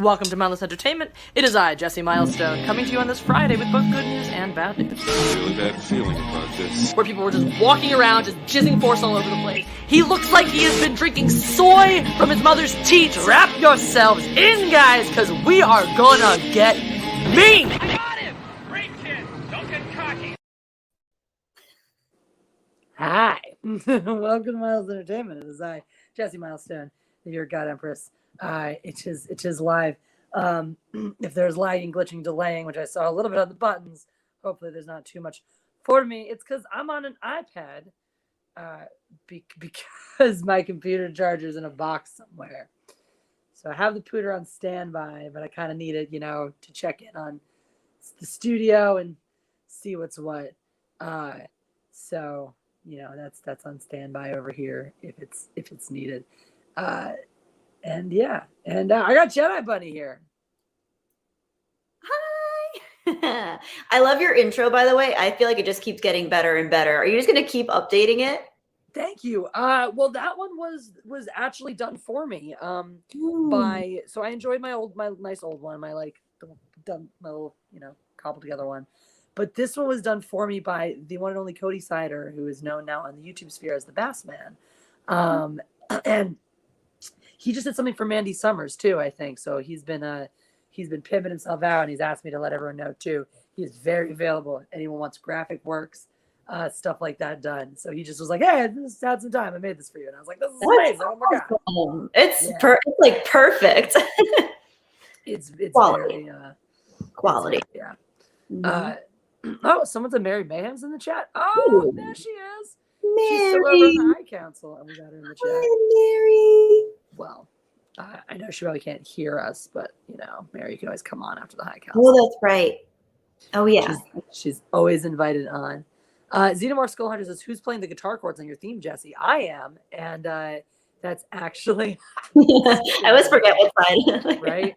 Welcome to Mindless Entertainment. It is I, Jesse Milestone, coming to you on this Friday with both good news and bad news. I have a really bad feeling about this. Where people were just walking around, just jizzing force all over the place. He looks like he has been drinking soy from his mother's teat. Wrap yourselves in, guys, because we are gonna get mean! I got him! Great kid! Don't get cocky! Hi. Welcome to Mindless Entertainment. It is I, Jesse Milestone, your God Empress. It is live. If there's lagging, glitching, delaying, which I saw a little bit on the buttons, hopefully there's not too much for me. It's because I'm on an iPad because my computer charger's in a box somewhere. So I have the pooter on standby, but I kind of need it, to check in on the studio and see what's what. So that's on standby over here if it's needed. And I got Jedi Bunny here. Hi. I love your intro, by the way. I feel like it just keeps getting better and better. Are you just going to keep updating it? Thank you. Well, that one was actually done for me. So I enjoyed my nice old one, my little, cobbled together one. But this one was done for me by the one and only Cody Sider, who is known now on the YouTube sphere as the Bass Man. And he just did something for Mandy Summers too, I think. So he's been pimping himself out, and he's asked me to let everyone know too. He's very available. If anyone wants graphic works, stuff like that done. So he just was like, "Hey, just had some time. I made this for you." And I was like, "This is amazing! Oh my god, it's like perfect." it's quality. Very quality. Yeah. Mm-hmm. Someone said Mary Mayhem's in the chat. Oh, Ooh. there she is. Mary. She's still over in the High Council, and we got her in the chat. Hi, Mary. Well, I know she probably can't hear us, but Mary, you can always come on after the High Council. Oh, that's right. Oh yeah, she's always invited on. Xenomorph Skullhunter says, "Who's playing the guitar chords on your theme, Jesse?" I am, and that's actually I always forget what side. Right.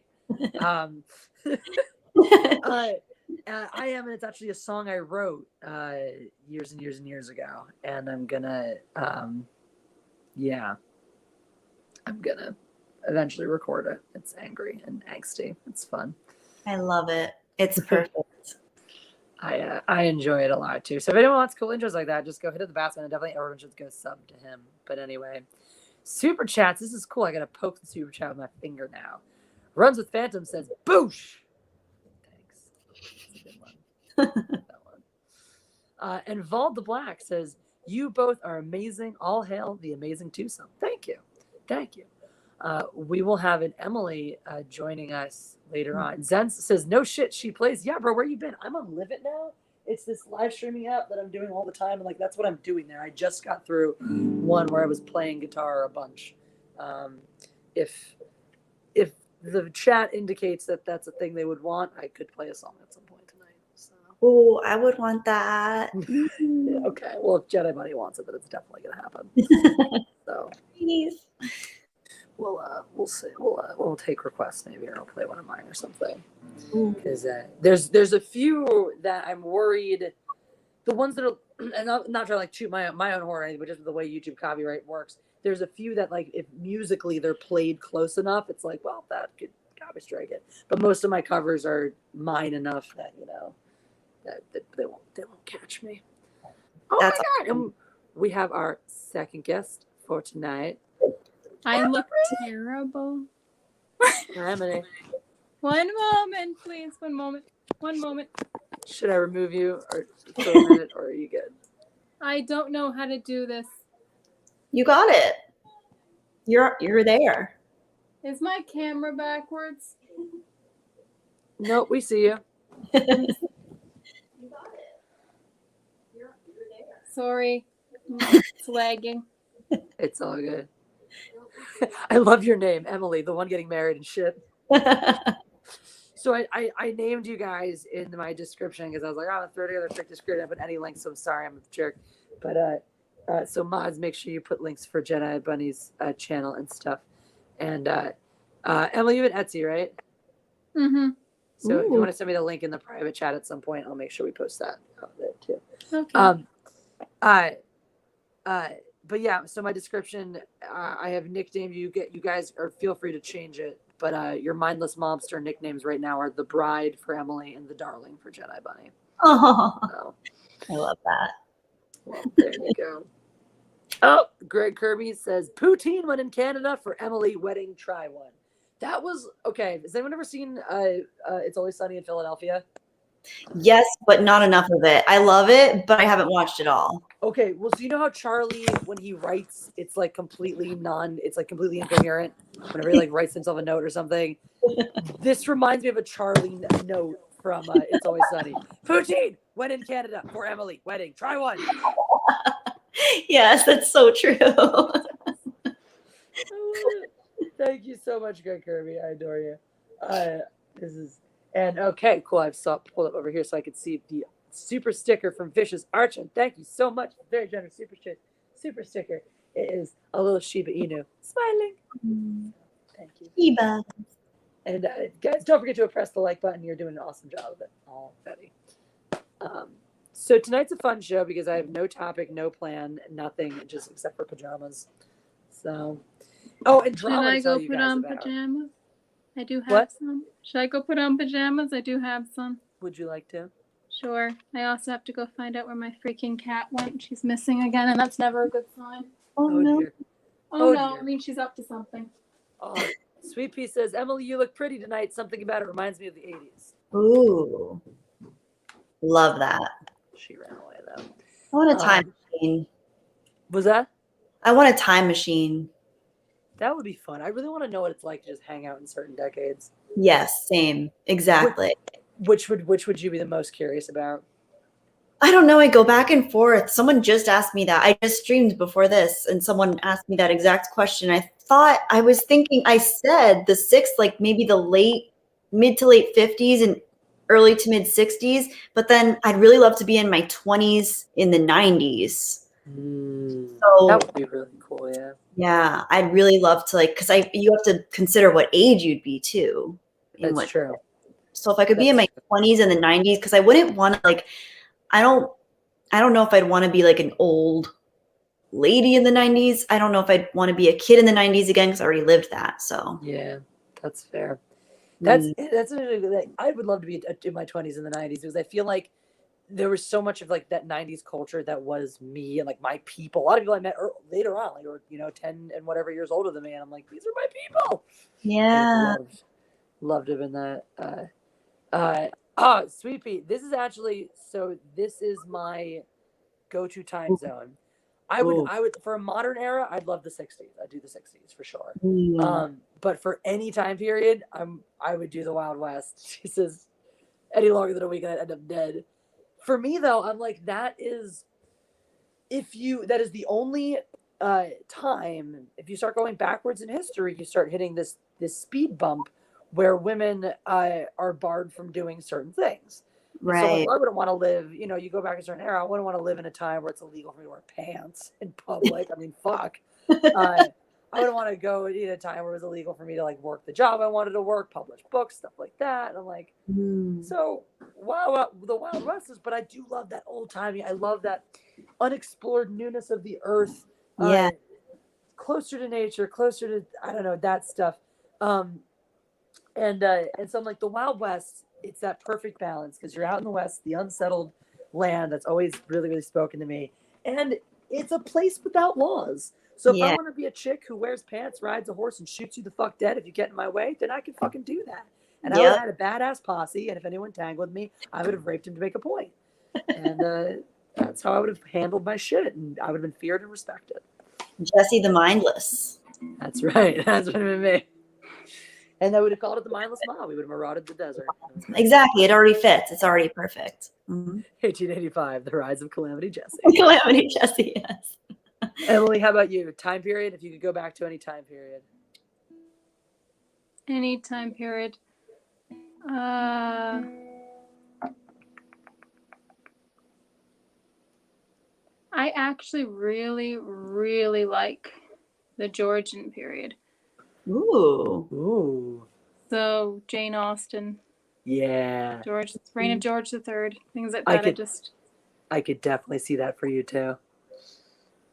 I am, and it's actually a song I wrote years and years and years ago, and I'm gonna eventually record it. It's angry and angsty. It's fun. I love it. It's perfect. I enjoy it a lot too. So if anyone wants cool intros like that, just go hit the Bassman, and definitely everyone should go sub to him. But anyway, super chats. This is cool. I gotta poke the super chat with my finger now. Runs with Phantom says, "Boosh." Thanks. That's a good one. That one. And Vald the Black says, "You both are amazing. All hail the amazing twosome." Thank you. We will have an Emily joining us later on. Zen says, "No shit, she plays." Yeah, bro, where you been? I'm on Live It now. It's this live streaming app that I'm doing all the time, and that's what I'm doing there. I just got through one where I was playing guitar a bunch. If the chat indicates that that's a thing they would want, I could play a song at some point tonight. So. Oh, I would want that. Yeah, okay, well, if Jedi Bunny wants it, then it's definitely gonna happen. So. Please. We'll see. We'll take requests maybe, or I'll play one of mine or something. Because there's a few that I'm worried. The ones that are, and I'm not trying to toot my own horn or anything, but just the way YouTube copyright works. There's a few that if musically they're played close enough, it's that could copy strike it. But most of my covers are mine enough that that they won't catch me. Oh my god! And we have our second guest for tonight. I look terrible. Emily. One moment, please. One moment. Should I remove you or for a minute, or are you good? I don't know how to do this. You got it. You're there. Is my camera backwards? Nope, we see you. You got it. You're there. Sorry. It's lagging. It's all good. I love your name, Emily, the one getting married and shit. So I named you guys in my description because I was like, I'm gonna throw together a quick description. I put any links, so I'm sorry, I'm a jerk. But so mods, make sure you put links for Jedi Bunny's channel and stuff. And Emily, you have an Etsy, right? Mm-hmm. So if you want to send me the link in the private chat at some point, I'll make sure we post that out there too. Okay. But yeah, so my description, I have nicknamed you. You guys, or feel free to change it But your mindless mobster nicknames right now are the Bride for Emily and the Darling for Jedi Bunny. Oh, So, I love that. well, there you go. Oh, Greg Kirby says poutine when in Canada for Emily wedding. Try one. That was okay. Has anyone ever seen It's Always Sunny in Philadelphia? Yes, but not enough of it. I love it, but I haven't watched it all. Okay, well, so you know how Charlie, when he writes, it's like completely incoherent. Whenever he like writes himself a note or something, this reminds me of a Charlie note from It's Always Sunny. Poutine when in Canada for Emily wedding. Try one. Yes, that's so true. Thank you so much, Greg Kirby. I adore you. This is okay, cool. I've pulled up over here so I could see the super sticker from Vicious Archon. Thank you so much. Very generous super sticker. It is a little Shiba Inu smiling. Thank you. Eba. And guys, don't forget to press the like button. You're doing an awesome job of it already. So tonight's a fun show because I have no topic, no plan, nothing, just except for pajamas. So, and Should drama I to tell go you put guys on about. pajamas? I do have What? some. Should I go put on pajamas? I do have some. Would you like to? Sure. I also have to go find out where my freaking cat went. She's missing again, and that's never a good sign. Oh, no. Dear. Oh, no. Dear. I mean, she's up to something. Sweet Pea says, Emily, you look pretty tonight. Something about it reminds me of the 80s. Ooh. Love that. She ran away, though. I want a time machine. Was that? I want a time machine. That would be fun. I really want to know what it's like to just hang out in certain decades. Yes, same. Exactly. Which would you be the most curious about? I don't know. I go back and forth. Someone just asked me that. I just streamed before this, and someone asked me that exact question. I said the sixth, like maybe the mid to late 50s and early to mid 60s, but then I'd really love to be in my 20s in the 90s. So that would be really cool, yeah. Yeah, I'd really love to because you have to consider what age you'd be too. That's true. So if I could be in my 20s and the 90s, because I wouldn't want to I don't know if I'd want to be like an old lady in the 90s. I don't know if I'd want to be a kid in the 90s again because I already lived that. So yeah, that's fair. That's I would love to be in my 20s in the 90s because I feel like there was so much of like that 90s culture that was me and like my people. A lot of people I met later on, like, or 10 and whatever years older than me, and I'm like, these are my people. Yeah. Loved it in that. Sweet Pea, this is my go-to time zone. I would for a modern era, I'd love the 60s. I'd do the 60s for sure. But for any time period, I would do the Wild West. She says any longer than a week and I'd end up dead. For me though, I'm like, that is the only time, if you start going backwards in history, you start hitting this speed bump where women are barred from doing certain things. Right. So I wouldn't want to live, you go back a certain era. I wouldn't want to live in a time where it's illegal for me to wear pants in public. I mean, fuck. I wouldn't want to go in a time where it was illegal for me to like work the job I wanted to work, publish books, stuff like that. And I'm like, so wow, the Wild West is, but I do love that old timey. I love that unexplored newness of the earth. Yeah. Closer to nature, closer to, I don't know, that stuff. And so I'm like, the Wild West, it's that perfect balance because you're out in the West, the unsettled land that's always really, really spoken to me. And it's a place without laws. So if I want to be a chick who wears pants, rides a horse, and shoots you the fuck dead if you get in my way, then I can fucking do that. And I would have had a badass posse, and if anyone tangled me, I would have raped him to make a point. And that's how I would have handled my shit, and I would have been feared and respected. Jesse the Mindless. That's right. That's what it would have been me. And I would have called it the Mindless Mob. We would have marauded the desert. Exactly. It already fits. It's already perfect. 1885, The Rise of Calamity Jesse. Calamity Jesse, yes. Emily, how about you? Time period, if you could go back to any time period. Any time period. I actually really, really like the Georgian period. Ooh. So Jane Austen. Yeah. Reign of George III. Things like that. I could definitely see that for you too.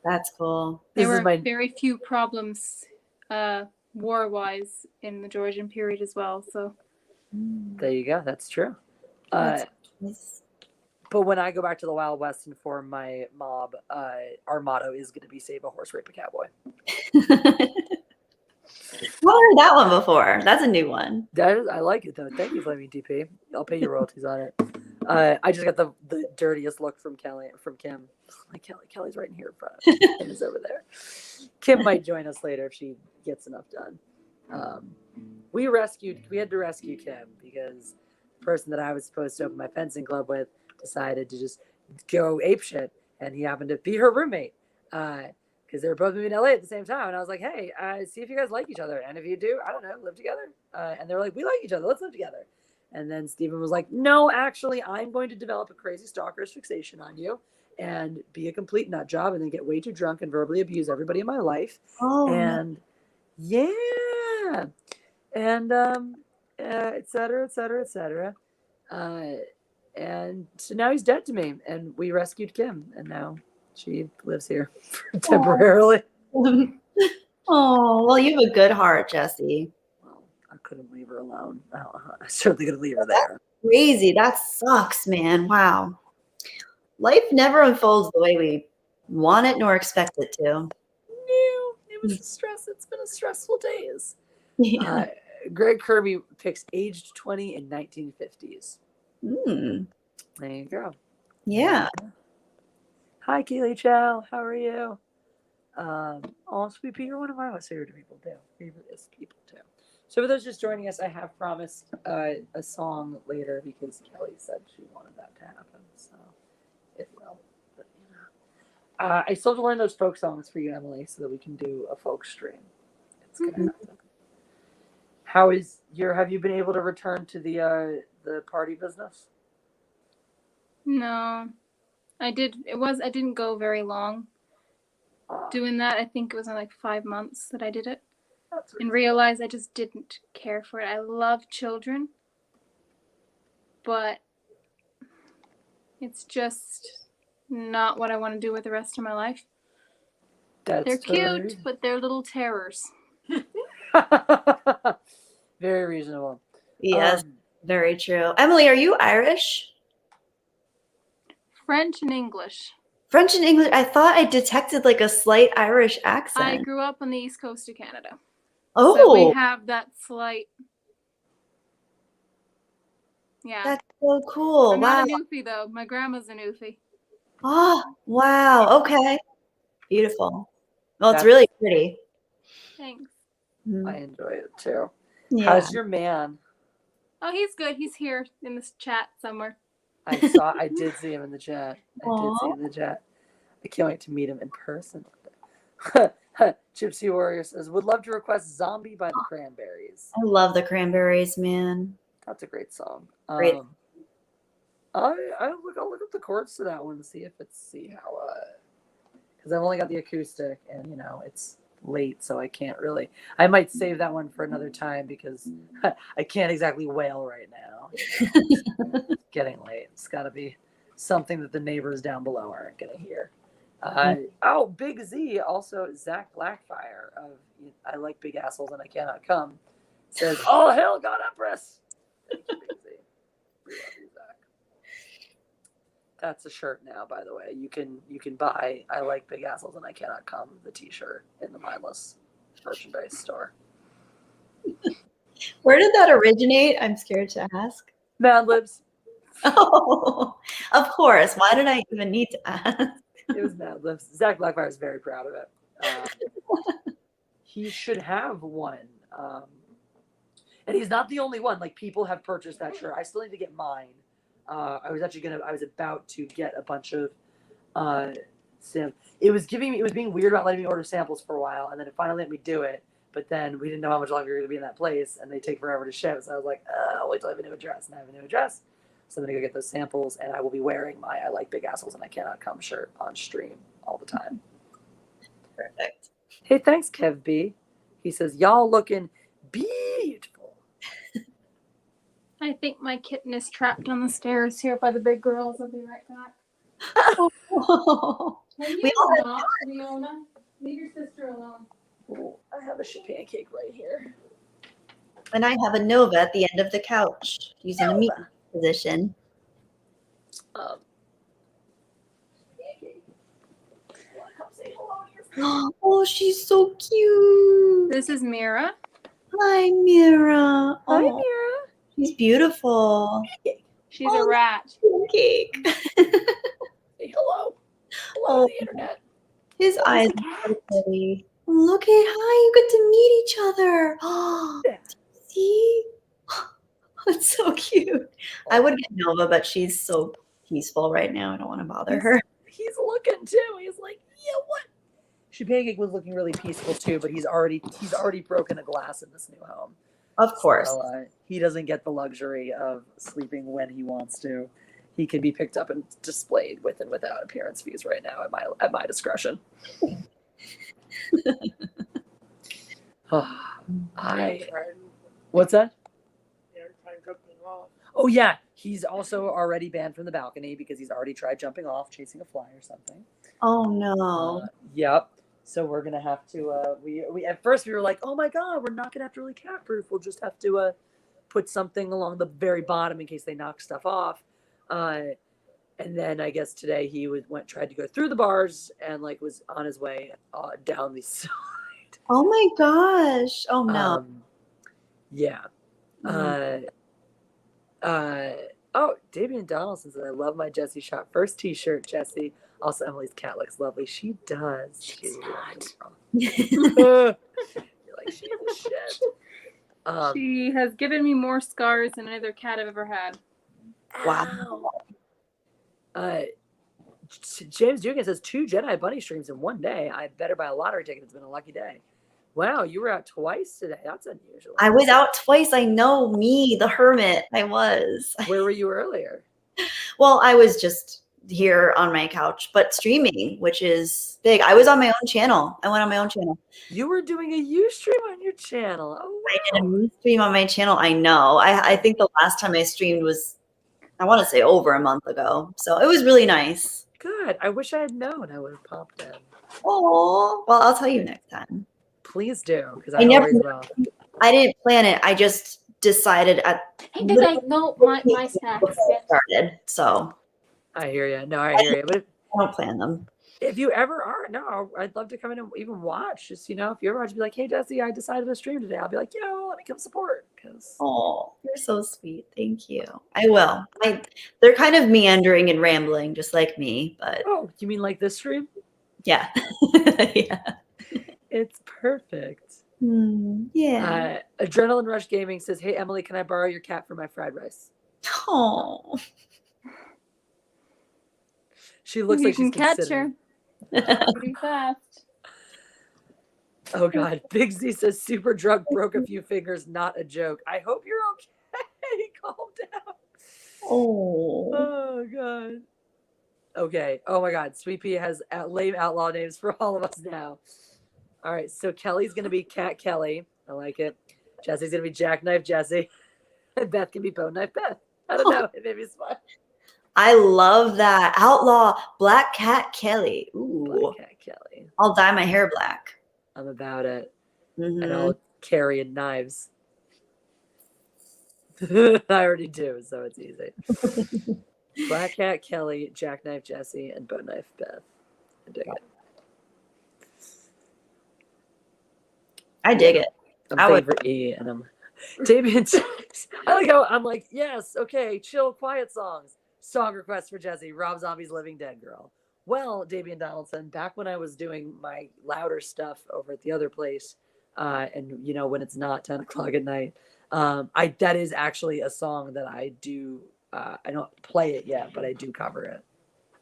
That's cool. There were very few problems war-wise in the Georgian period as well. So There you go. That's true. That's nice. But when I go back to the Wild West and form my mob, our motto is going to be save a horse, rape a cowboy. I've heard that one before. That's a new one. I like it though. Thank you, Flaming DP. I'll pay you royalties on it. I just got the dirtiest look from Kim. Like Kelly's right in here in front. Kim is over there. Kim might join us later if she gets enough done. We had to rescue Kim because the person that I was supposed to open my fencing club with decided to just go apeshit, and he happened to be her roommate. Because they were both moving to LA at the same time. And I was like, hey, see if you guys like each other. And if you do, I don't know, live together. And they were like, we like each other. Let's live together. And then Steven was like, no, actually, I'm going to develop a crazy stalker's fixation on you and be a complete nut job and then get way too drunk and verbally abuse everybody in my life. Oh, And yeah. And et cetera, et cetera, et cetera. And so now he's dead to me. And we rescued Kim. And now she lives here temporarily. Oh, well, you have a good heart, Jesse. Well, I couldn't leave her alone. I certainly couldn't leave her there. Crazy. That sucks, man. Wow. Life never unfolds the way we want it nor expect it to. No, it was a stress. It's been a stressful days. Yeah. Greg Kirby picks aged 20 in 1950s. Mm. There you go. Yeah. Hi, Keely Chow. How are you? Oh, Sweet Pea, you're one of my most favorite people too. Favorite people too. So for those just joining us, I have promised a song later because Kelly said she wanted that to happen. So it will. But, you know. I still have to learn those folk songs for you, Emily, so that we can do a folk stream. It's gonna happen. Have you been able to return to the party business? no, I didn't go very long doing that. I think it was in like 5 months that I did it and realized I just didn't care for it. I love children, but it's just not what I want to do with the rest of my life. They're cute, but they're little terrors. Very reasonable. Yes, very true. Emily, are you Irish? French and English. French and English. I thought I detected like a slight Irish accent. I grew up on the east coast of Canada. Oh, so we have that slight. Yeah. That's so cool. I'm Wow. not a newfie though. My grandma's a newfie. Oh, wow. Okay. Beautiful. Well, it's really pretty. Thanks. I enjoy it too. Yeah. How's your man? Oh, he's good. He's here in this chat somewhere. I did see him in the chat. I can't wait to meet him in person. Gypsy Warrior says, would love to request Zombie by the Cranberries. I love the Cranberries, man. That's a great song. Great. I'll look up the chords to that one and see how because I've only got the acoustic and you know it's late, so I can't really. I might save that one for another time because I can't exactly wail right now. It's getting late. It's got to be something that the neighbors down below aren't going to hear. Big Z, also Zach Blackfire of I Like Big Assholes and I Cannot Come, says, "Oh hell, God Empress." Thank you, Big Z. We love you, Zach. That's a shirt now, by the way. You can buy I Like Big Assholes and I Cannot Come, the T-shirt, in the Mindless merchandise store. Where did that originate? I'm scared to ask. Mad Libs. Oh, of course. Why did I even need to ask? It was Mad Libs. Zach Blackfire is very proud of it. He should have one. And he's not the only one. Like, people have purchased that shirt. I still need to get mine. I was about to get a bunch of it was being weird about letting me order samples for a while, and then it finally let me do it. But then we didn't know how much longer we were going to be in that place, and they take forever to ship. So I was like, I'll wait till I have a new address. And I have a new address. So I'm going to go get those samples, and I will be wearing my I Like Big Assholes and I Cannot Come shirt on stream all the time. Perfect. Hey, thanks, Kev B. He says, y'all looking beautiful. I think my kitten is trapped on the stairs here by the big girls. I'll be right back. Oh. Can you We all not, Leona? Leave your sister alone. Ooh, I have a shit pancake right here. And I have a Nova at the end of the couch. He's in a meeting Nova. position. Pancake. Come say hello to your Oh, she's so cute. This is Mira. Hi, Mira. Hi, Oh, Mira. she's beautiful. She's a rat. Cake. Say hello. Hello Oh, to the internet. his Oh, eyes it's a are cat. so pretty. Look at how you get to meet each other. Oh, Yeah. see? That's so cute. I would get Nova, but she's so peaceful right now. I don't want to bother her. He's looking too. He's like, yeah, what? She Pancake was looking really peaceful too, but he's already broken a glass in this new home. Of course. So, he doesn't get the luxury of sleeping when he wants to. He can be picked up and displayed with and without appearance fees right now at my discretion. What's that? Oh yeah, he's also already banned from the balcony because he's already tried jumping off, chasing a fly or something. Oh no. Yep. So we're gonna have to. We at first we were like, oh my god, we're not gonna have to really cat proof. We'll just have to put something along the very bottom in case they knock stuff off. And then I guess today he tried to go through the bars and like was on his way down the side. Oh my gosh. Oh no. Yeah. Oh, Damian Donaldson says, I love my Jessie Shot first t-shirt, Jessie. Also, Emily's cat looks lovely. She does. She's not. You're like, she's a shit. She has given me more scars than any other cat I've ever had. Wow. James Dugan says 2 Jedi Bunny streams in one day. I better buy a lottery ticket. It's been a lucky day. Wow, you were out twice today. That's unusual. I was out twice. I know, me, the hermit. I was. Where were you earlier? Well, I was just here on my couch, but streaming, which is big. I was on my own channel. I went on my own channel. You were doing a Ustream on your channel. Oh, wow. I did a stream on my channel. I know. I think the last time I streamed was, I want to say, over a month ago. So it was really nice. Good. I wish I had known. I would have popped in. Oh, well, I'll tell you next time. Please do, because I never always will. I didn't plan it. I just decided at I think I know my snacks. started. So I hear you. No, I hear you. But I don't plan them. if you ever are, no, I'd love to come in and even watch. Just, if you ever watch, be like, hey, Jesse, I decided to stream today. I'll be like, let me come support. Oh, you're so sweet. Thank you. I will. They're kind of meandering and rambling, just like me. But oh, you mean like this stream? yeah, yeah. It's perfect. Yeah. Adrenaline Rush Gaming says, hey, Emily, can I borrow your cat for my fried rice? Oh. She looks like she's catch her pretty fast. Oh, God. Big Z says, super drunk, broke a few fingers, not a joke. I hope you're okay. Calm down. Oh, God. Okay. Oh, my God. Sweet Pea has lame outlaw names for all of us now. All right, so Kelly's going to be Cat Kelly. I like it. Jesse's going to be Jackknife Jesse. And Beth can be Bone Knife Beth. I don't know. It made me smile. I love that. Outlaw Black Cat Kelly. Ooh. Black Cat Kelly. I'll dye my hair black. I'm about it. Mm-hmm. And I'll carry in knives. I already do, so it's easy. Black Cat Kelly, Jackknife Jesse, and Bone Knife Beth. I dig it. I dig it. I'm thinking for E, and I'm David. I like how I'm like, yes, okay, chill, quiet songs. Song request for Jesse, Rob Zombie's Living Dead Girl. Well, Damian Donaldson, back when I was doing my louder stuff over at the other place, and when it's not 10 o'clock at night, that is actually a song that I do. I don't play it yet, but I do cover it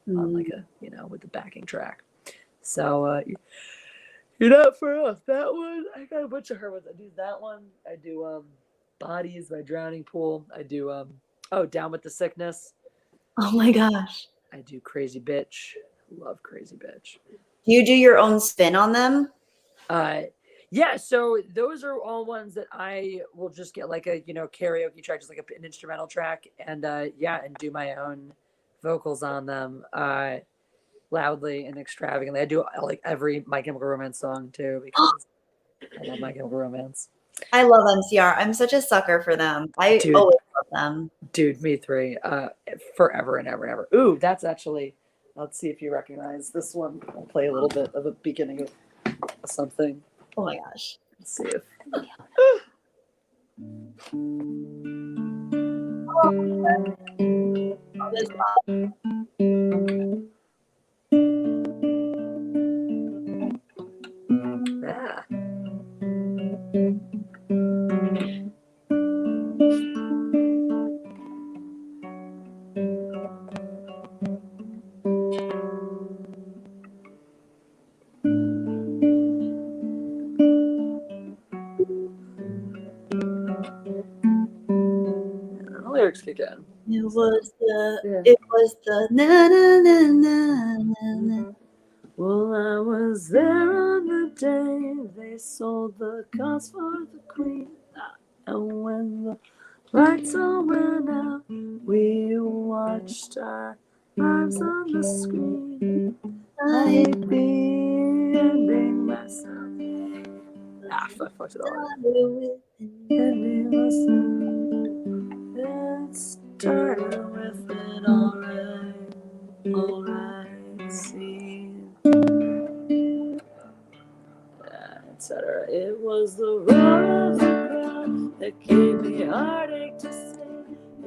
on like a with the backing track. So you're not for us. That one, I got a bunch of her ones. I do that one. I do Bodies by Drowning Pool. I do Down with the Sickness. Oh my gosh. I do Crazy Bitch. Love Crazy Bitch. Do you do your own spin on them? Yeah, so those are all ones that I will just get like a karaoke track, just like an instrumental track, and and do my own vocals on them loudly and extravagantly. I do like every My Chemical Romance song too, because I love My Chemical Romance. I love MCR. I'm such a sucker for them. I Dude. always love them. Dude, me three. Forever and ever and ever. Ooh, that's actually. Let's see if you recognize this one. I'll play a little bit of a beginning of something. Oh my gosh. Let's see if. Ah. The lyrics kick in. It was the na na na na na na. Well, I was there on the day they sold the cause for the queen. And when the lights all went out, we watched our lives on the screen. I hate being myself. I fucked it all up. It started with an alright scene. Etc. It was the roar of the crowd that gave me heartache to see.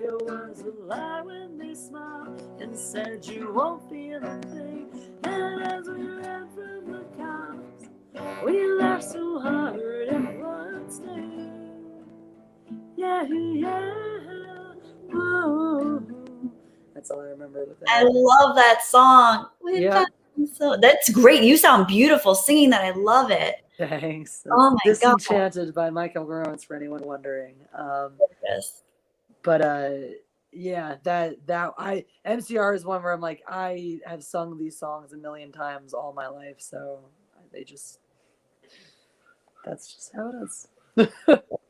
It was a lie when they smiled and said you won't feel a thing. And as we ran from the cops, we laughed so hard it would stay. Yeah. Whoa. That's all I remember with that. I love that song. Yeah. So that's great. You sound beautiful singing that. I love it. Thanks. Oh my God. Disenchanted by My Chemical Romance for anyone wondering. Yes. But yeah, that MCR is one where I'm like, I have sung these songs a million times all my life, so that's just how it is.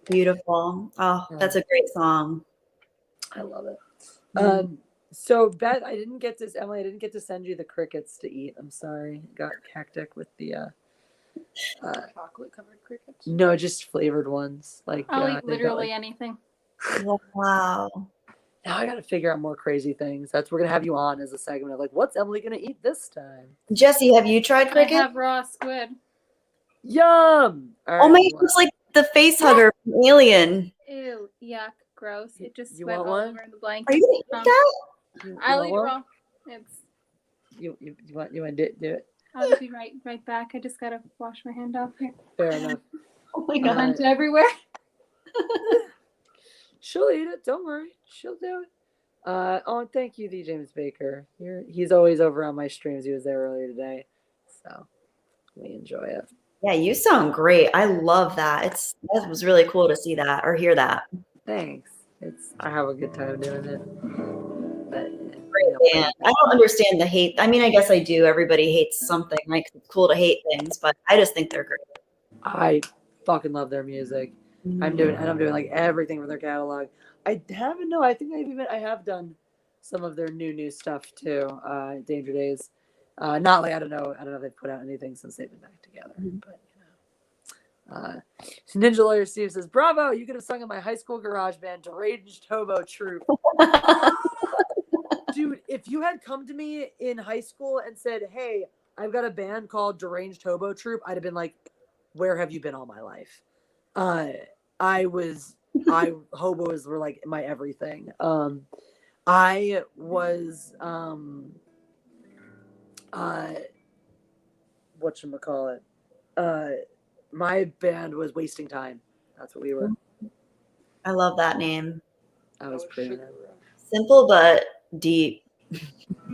Beautiful. Oh, that's a great song. I love it. So Beth, Emily, I didn't get to send you the crickets to eat. I'm sorry. Got hectic with the Chocolate covered crickets. no, just flavored ones. Like I'll eat they've got, literally like, anything. Wow. now I got to figure out more crazy things. We're gonna have you on as a segment of like, what's Emily gonna eat this time? Jesse, have you tried I cricket? have raw squid. Yum! All Oh right, my God, it's like the face hugger from Alien. Ew, yuck, gross. It just You went want all one? over the blanket. Are you gonna eat that? I'll want eat it one? raw. It's. You want to do it? I'll be right back. I just gotta wash my hand off here. Fair enough. Oh my It God. went everywhere. She'll eat it. Don't worry. She'll do it. Oh, thank you, D. James Baker. He's always over on my streams. He was there earlier today, so we enjoy it. Yeah, you sound great. I love that. That was really cool to see that or hear that. Thanks. I have a good time doing it. But, Great band. I don't understand the hate. I mean, I guess I do. Everybody hates something, right? 'Cause it's cool to hate things, but I just think they're great. I fucking love their music. I'm doing like everything from their catalog. I haven't. No, I think I have done some of their new stuff too. Danger Days. Not like I don't know if they've put out anything since they've been back together. But Ninja Lawyer Steve says, "Bravo! You could have sung in my high school garage band, Deranged Hobo Troop." Dude, if you had come to me in high school and said, "Hey, I've got a band called Deranged Hobo Troop," I'd have been like, "Where have you been all my life?" Hobos were like my everything. I was whatchamacallit? My band was Wasting Time. That's what we were. I love that name. I was pretty. Simple but deep.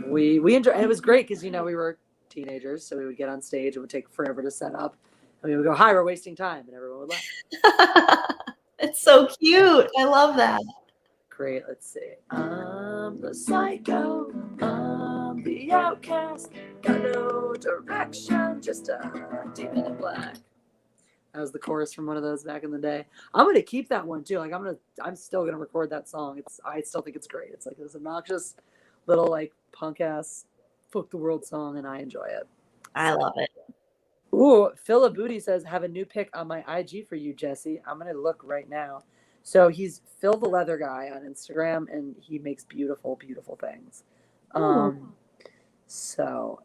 We enjoyed, and it was great because we were teenagers, so we would get on stage. It would take forever to set up, and we would go, "Hi, we're wasting time," and everyone would laugh. It's so cute. I love that. Great. Let's see. I'm the psycho. I'm the outcast. Got no direction. Just a demon in black. That was the chorus from one of those back in the day. I'm gonna keep that one too. Like I'm still gonna record that song. I still think it's great. It's like this obnoxious little like punk ass fuck the world song, and I enjoy it. I love it. Ooh, Phil Booty says, have a new pic on my IG for you, Jesse. I'm going to look right now. So he's Phil the Leather Guy on Instagram, and he makes beautiful, beautiful things. So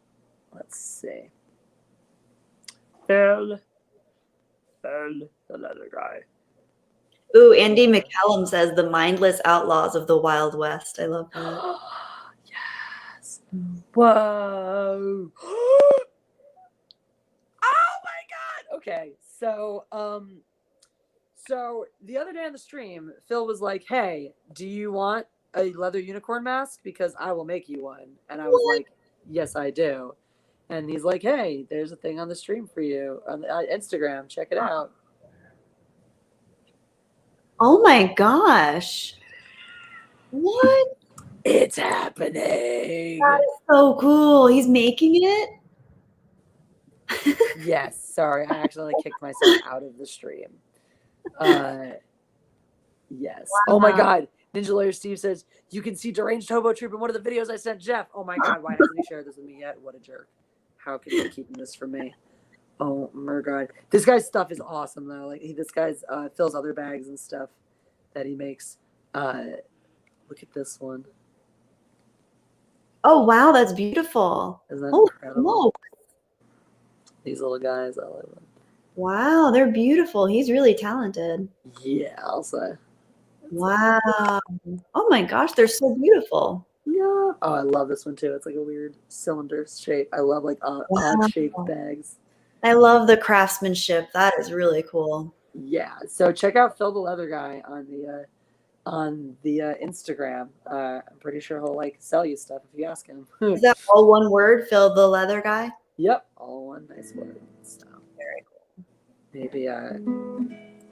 let's see. Phil the Leather Guy. Ooh, Andy McCallum says the mindless outlaws of the Wild West. I love that. Yes. Whoa. Oh my God. Okay. So the other day on the stream, Phil was like, "Hey, do you want a leather unicorn mask? Because I will make you one." And I was like, "Yes, I do." And he's like, "Hey, there's a thing on the stream for you on Instagram. Check it out." Oh my gosh. What? It's happening. That is so cool. He's making it? Yes. Sorry, I accidentally kicked myself out of the stream. Yes. Wow. Oh my God. Ninja Lawyer Steve says, you can see Deranged Hobo Troop in one of the videos I sent Jeff. Oh my God. Why hasn't he shared this with me yet? What a jerk. How can he keep this from me? Oh my God. This guy's stuff is awesome though. Like this guy's fills other bags and stuff that he makes. Look at this one. Oh wow, that's beautiful. Isn't that incredible? Smoke. These little guys, I love them. Wow, they're beautiful. He's really talented. Yeah, I'll say. Wow. Oh my gosh, they're so beautiful. Yeah. Oh, I love this one too. It's like a weird cylinder shape. I love like odd shaped bags. I love the craftsmanship. That is really cool. Yeah. So check out Phil the Leather Guy on the Instagram. I'm pretty sure he'll like sell you stuff if you ask him. Is that all one word, Phil the Leather Guy? Yep, all one nice word. So very cool. Maybe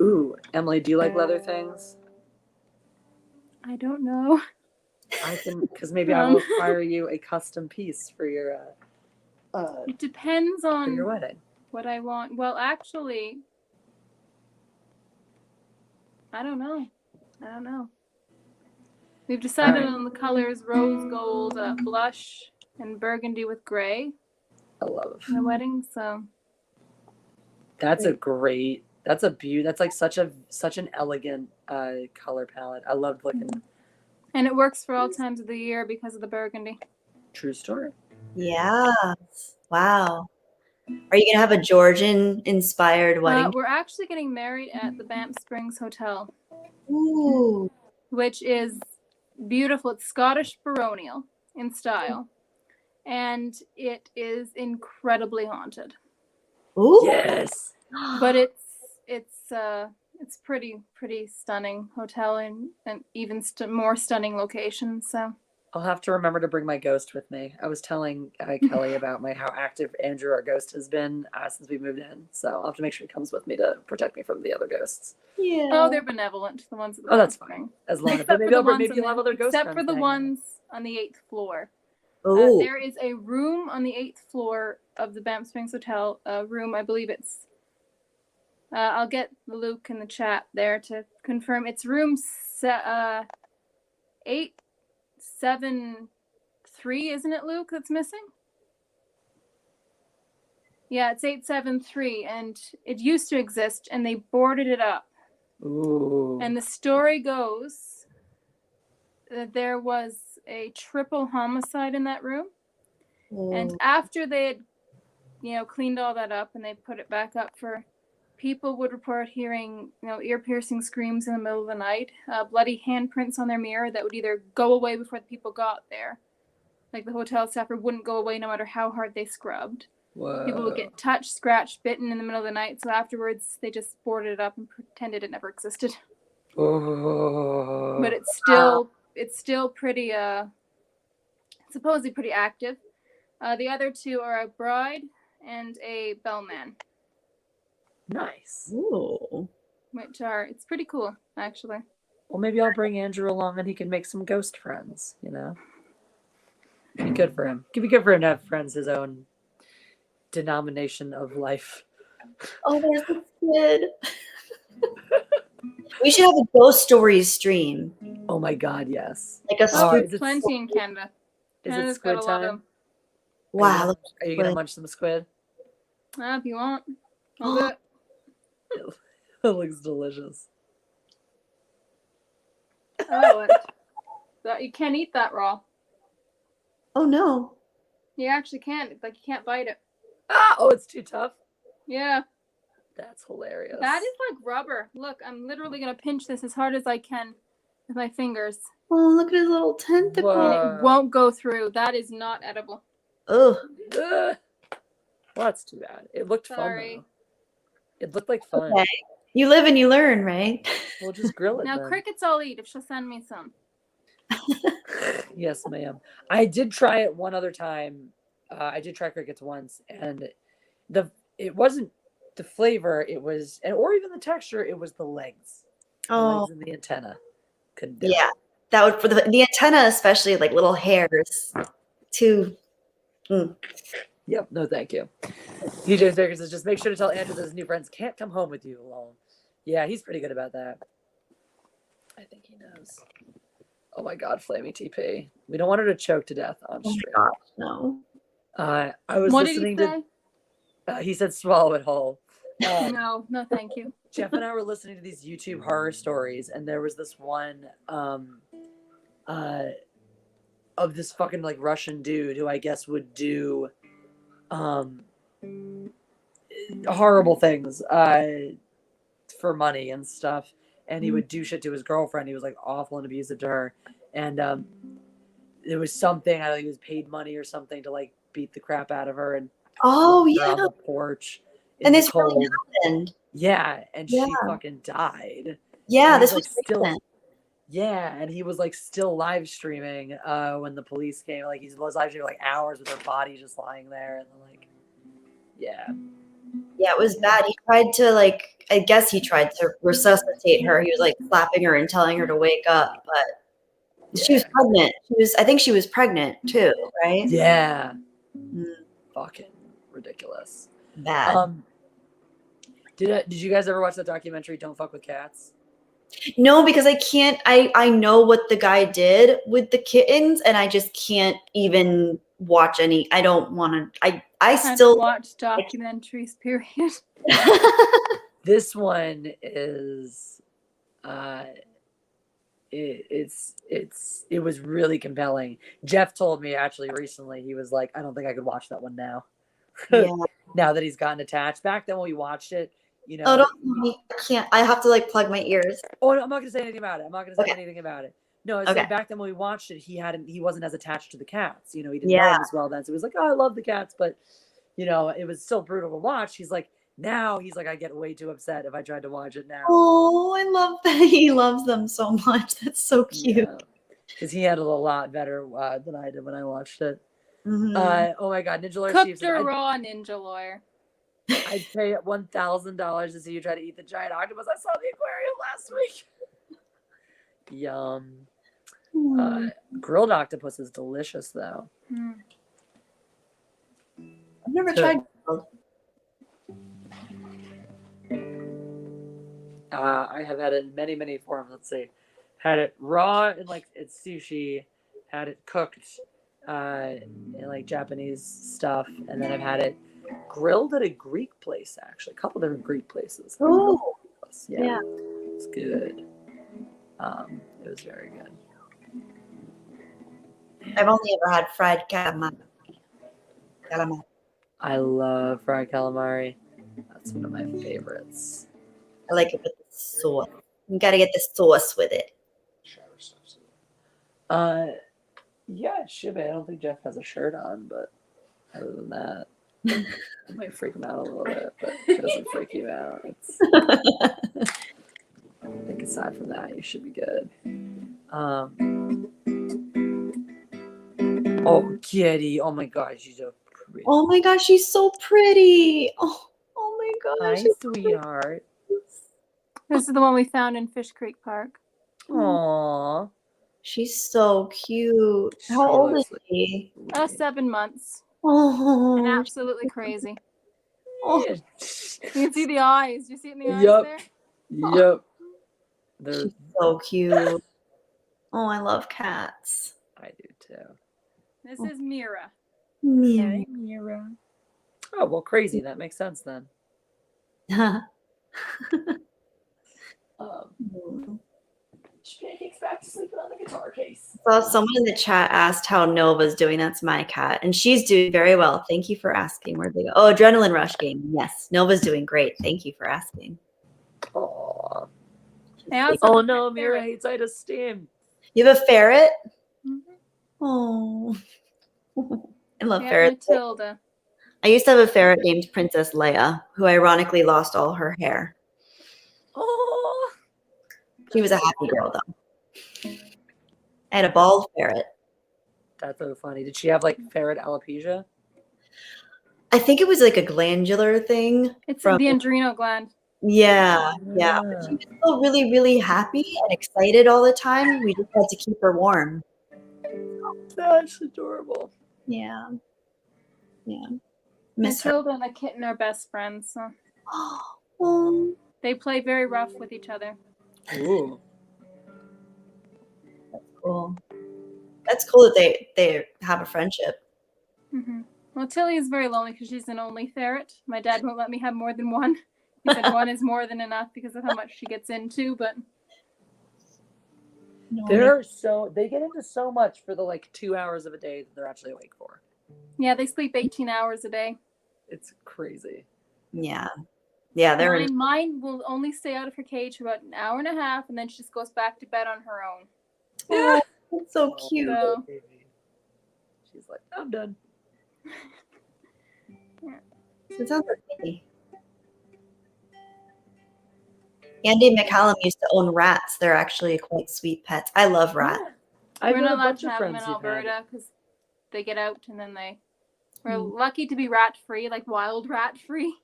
ooh, Emily, do you like leather things? I don't know. I can, because maybe I will acquire you a custom piece for your it depends on for your wedding. What I want. Well, actually, I don't know. We've decided on the colors rose gold, blush, and burgundy with gray. I love my wedding. So that's that's like such an elegant color palette. I love looking. And it works for all times of the year because of the burgundy. True story. Yeah. Wow. Are you gonna have a Georgian inspired wedding? We're actually getting married at the Banff Springs Hotel. Ooh. Which is beautiful. It's Scottish baronial in style. And it is incredibly haunted. Ooh. Yes. But it's pretty stunning hotel and even more stunning location. So I'll have to remember to bring my ghost with me. I was telling Kelly about how active Andrew, our ghost, has been since we moved in. So I'll have to make sure he comes with me to protect me from the other ghosts. Yeah. Oh, they're benevolent. The ones. At the that's fine. As long as maybe you'll have other ghosts. Except for the ones on the 8th floor. There is a room on the 8th floor of the Banff Springs Hotel. A room, I believe it's. I'll get Luke in the chat there to confirm. It's room 873, isn't it, Luke? That's missing. Yeah, it's 873, and it used to exist, and they boarded it up. Ooh. And the story goes that there was a triple homicide in that room. Ooh. And after they had, cleaned all that up and they put it back up people would report hearing, ear-piercing screams in the middle of the night, bloody handprints on their mirror that would either go away before the people got there. Like the hotel staffer wouldn't go away no matter how hard they scrubbed. Whoa. People would get touched, scratched, bitten in the middle of the night. So afterwards, they just boarded it up and pretended it never existed. Oh. But it's still pretty, supposedly pretty active. The other two are a bride and a bellman. Nice. Ooh. It's pretty cool, actually. Well, maybe I'll bring Andrew along and he can make some ghost friends, It'd be good for him. It'd be good for him to have friends his own denomination of life. Oh, there's this kid. We should have a ghost stories stream. Oh my God, yes. Like a there's plenty in Canada. Is it squid time? Wow. Are you gonna munch some squid? If you want, I'll do it. It looks delicious. Oh, that you can't eat that raw. Oh no. You actually can't. Like you can't bite it. Ah, oh, it's too tough. Yeah. That's hilarious. That is like rubber. Look, I'm literally gonna pinch this as hard as I can with my fingers. Oh, look at his little tentacle. Whoa. It won't go through. That is not edible. Ugh. Ugh. Well, that's too bad. It looked Sorry. fun though. It looked like fun. Okay. You live and you learn, right? We'll just grill it Now then. crickets I'll eat if she'll send me some. Yes, ma'am. I did try it one other time. I did try crickets once, and it wasn't the flavor. It was, or even the texture. It was the legs. The legs and the antenna. Couldn't do it. Yeah. That would for the antenna, especially like little hairs. Too. Yep. No, thank you. DJ Baker says, just make sure to tell Andrew that his new friends can't come home with you alone. Yeah, he's pretty good about that. I think he knows. Oh my God, Flamey TP. We don't want her to choke to death on Oh stream. my gosh, no. I was What did he listening say? to. He said, "Swallow it whole." No, thank you. Jeff and I were listening to these YouTube horror stories, and there was this one of this fucking like Russian dude who I guess would do horrible things for money and stuff, and he would do shit to his girlfriend. He was like awful and abusive to her, and there was something, I don't know, he was paid money or something to like beat the crap out of her and Oh left her on yeah. the porch in And the this cold. really happened. Yeah, and she Yeah. fucking died. Yeah, And this he's, was like, still recent. Yeah, and he was like still live streaming when the police came. Like he was live streaming like hours with her body just lying there, and like, yeah. Yeah, it was bad. He tried to like, I guess he tried to resuscitate her. He was like slapping her and telling her to wake up, but she was Yeah. pregnant. I think she was pregnant too, right? Yeah. Mm, Fucking ridiculous. bad. Did you guys ever watch that documentary Don't Fuck with Cats? No, because I can't. I know what the guy did with the kittens, and I just can't even watch any. I don't want to. I I've still. watched documentaries, period. This one is it was really compelling. Jeff told me actually recently, he was like, I don't think I could watch that one now. Yeah. Now that he's gotten attached. Back then when we watched it, you know. Oh, don't. I can't. I have to like plug my ears. Oh, no, I'm not gonna say anything about it. I'm not gonna say Okay. anything about it. No, I was Okay. saying back then when we watched it, he wasn't as attached to the cats. You know, he didn't know Yeah. them as well then. So he was like, oh, I love the cats, but you know, it was still brutal to watch. He's like, I get way too upset if I tried to watch it now. Oh, I love that he loves them so much. That's so cute. Because he handled it a lot better than I did when I watched it. Mhm. Oh my God, Ninja Lawyer Cooked Steve or says, raw, Ninja Lawyer. I'd pay $1,000 to see you try to eat the giant octopus. I saw the aquarium last week. Yum. Grilled octopus is delicious, though. Mm. I've never tried. I have had it in many, many forms. Let's see. Had it raw in like it's sushi. Had it cooked in like Japanese stuff, and then I've had it grilled at a Greek place. Actually, a couple different Greek places. Oh, Yeah, it's good. It was very good. I've only ever had fried calamari. I love fried calamari. That's one of my favorites. I like it with the sauce. You got to get the sauce with it. Yeah, it should be. I don't think Jeff has a shirt on, but other than that, it might freak him out a little bit, but it doesn't freak you out. I think aside from that, you should be good. Oh, Kitty. Oh my gosh, she's so pretty. Oh my gosh, she's so pretty. Oh my gosh. Hi, she's sweetheart. This is the one we found in Fish Creek Park. Aww. She's so cute. She How old is looks like- she? 7 months. Oh, And absolutely crazy. oh, You can see the eyes. You see it in the eyes Yup. there? Yep. They're, she's so cute. Oh, I love cats. I do too. This is Mira. Yeah. Mira. Oh, well, crazy. That makes sense then. Pancakes back to sleeping on the guitar case. So someone in the chat asked how Nova's doing. That's my cat. And she's doing very well. Thank you for asking. Where'd they go? Oh, Adrenaline Rush game. Yes. Nova's doing great. Thank you for asking. Aww. I also Oh have a no, Mira ferret. hates Ida Steam. You have a ferret? Mhm. Oh. I love Yeah, ferrets. Matilda. I used to have a ferret named Princess Leia, who ironically lost all her hair. Oh, She was a happy girl, though. I had a bald ferret. that's so funny. Did she have like ferret alopecia? I think it was like a glandular thing. It's from the adrenal gland. Yeah. But she was still really, really happy and excited all the time. We just had to keep her warm. That's adorable. Yeah. Miss her. Matilda and the kitten are best friends. So Oh, they play very rough with each other. Ooh. cool. That's cool that they have a friendship. Hmm. Well, Tilly is very lonely because she's an only ferret. My dad won't let me have more than one. He said one is more than enough because of how much she gets into. But They get into so much for the like 2 hours of a day that they're actually awake for. yeah, they sleep 18 hours a day. It's crazy. Yeah, they're Mine will only stay out of her cage for about an hour and a half, and then she just goes back to bed on her own. yeah. That's so cute. So She's like, I'm done. It sounds like me. Andy McCallum used to own rats. They're actually quite sweet pets. I love rats. I've we're got not a allowed bunch to of have them in friends who've had it. Alberta because they get out and then we're lucky to be rat free, like wild rat free.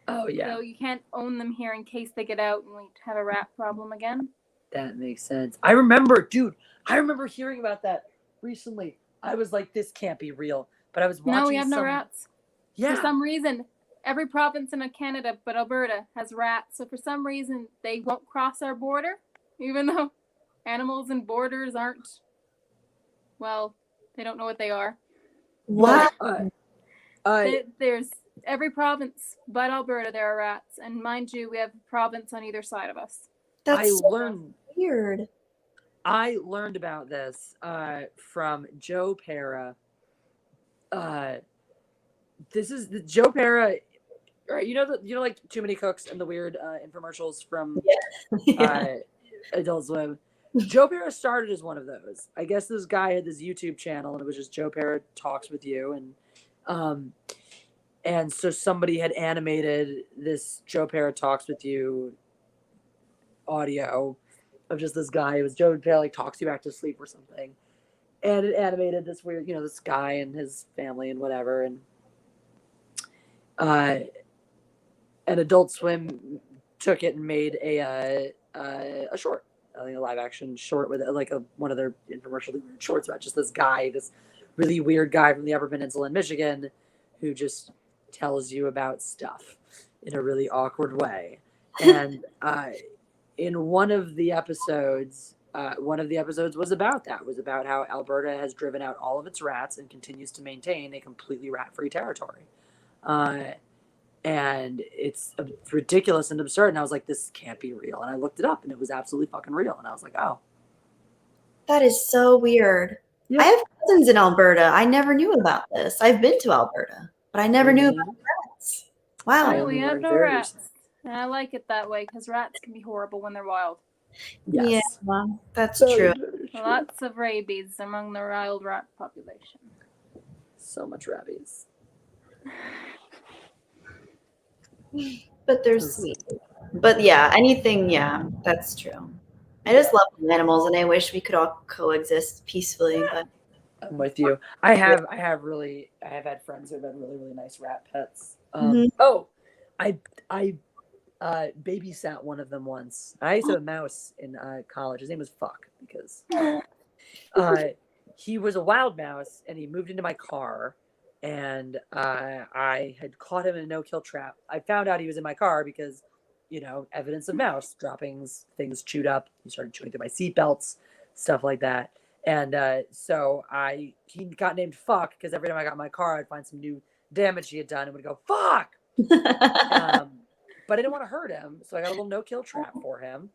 Oh yeah, So you can't own them here in case they get out and we have a rat problem again. that makes sense. I remember hearing about that recently. I was like, this can't be real. But I was watching. No, we have no rats. Yeah. For some reason, every province in Canada but Alberta has rats. So for some reason, they won't cross our border, even though animals and borders aren't. Well, they don't know what they are. What? There's every province but Alberta there are rats, and mind you, we have a province on either side of us. That's weird. I learned about this from Joe Pera. This is the Joe Pera, right? You know, like Too Many Cooks and the weird infomercials from Adult Swim. Joe Pera started as one of those. I guess this guy had this YouTube channel, and it was just Joe Pera Talks with You, and so somebody had animated this Joe Pera Talks with You audio of just this guy. It was Joe Pera like talks you back to sleep or something, and it animated this weird, this guy and his family and whatever, and Adult Swim took it and made a short, I think a live action short with like one of their infomercial shorts about just this guy, this really weird guy from the Upper Peninsula in Michigan, who just tells you about stuff in a really awkward way. And in one of the episodes was about that. Was about how Alberta has driven out all of its rats and continues to maintain a completely rat-free territory. And it's ridiculous and absurd. And I was like, this can't be real. And I looked it up, and it was absolutely fucking real. And I was like, oh. That is so weird. Yeah. I have cousins in Alberta. I never knew about this. I've been to Alberta, but I never knew about rats. Wow. No, we have no rats. And I like it that way because rats can be horrible when they're wild. Yes. Yeah, that's true. Lots of rabies among the wild rat population. So much rabies. But they're sweet. But yeah, that's true. I just love animals, and I wish we could all coexist peacefully. But I'm with you. I have had friends who have had really, really nice rat pets. Oh, I babysat one of them once. I used to have a mouse in college. His name was Fuck because he was a wild mouse, and he moved into my car. And I had caught him in a no-kill trap. I found out he was in my car because, evidence of mouse droppings, things chewed up. He started chewing through my seatbelts, stuff like that. And so he got named Fuck because every time I got in my car, I'd find some new damage he had done and would go, fuck. But I didn't want to hurt him. So I got a little no-kill trap for him.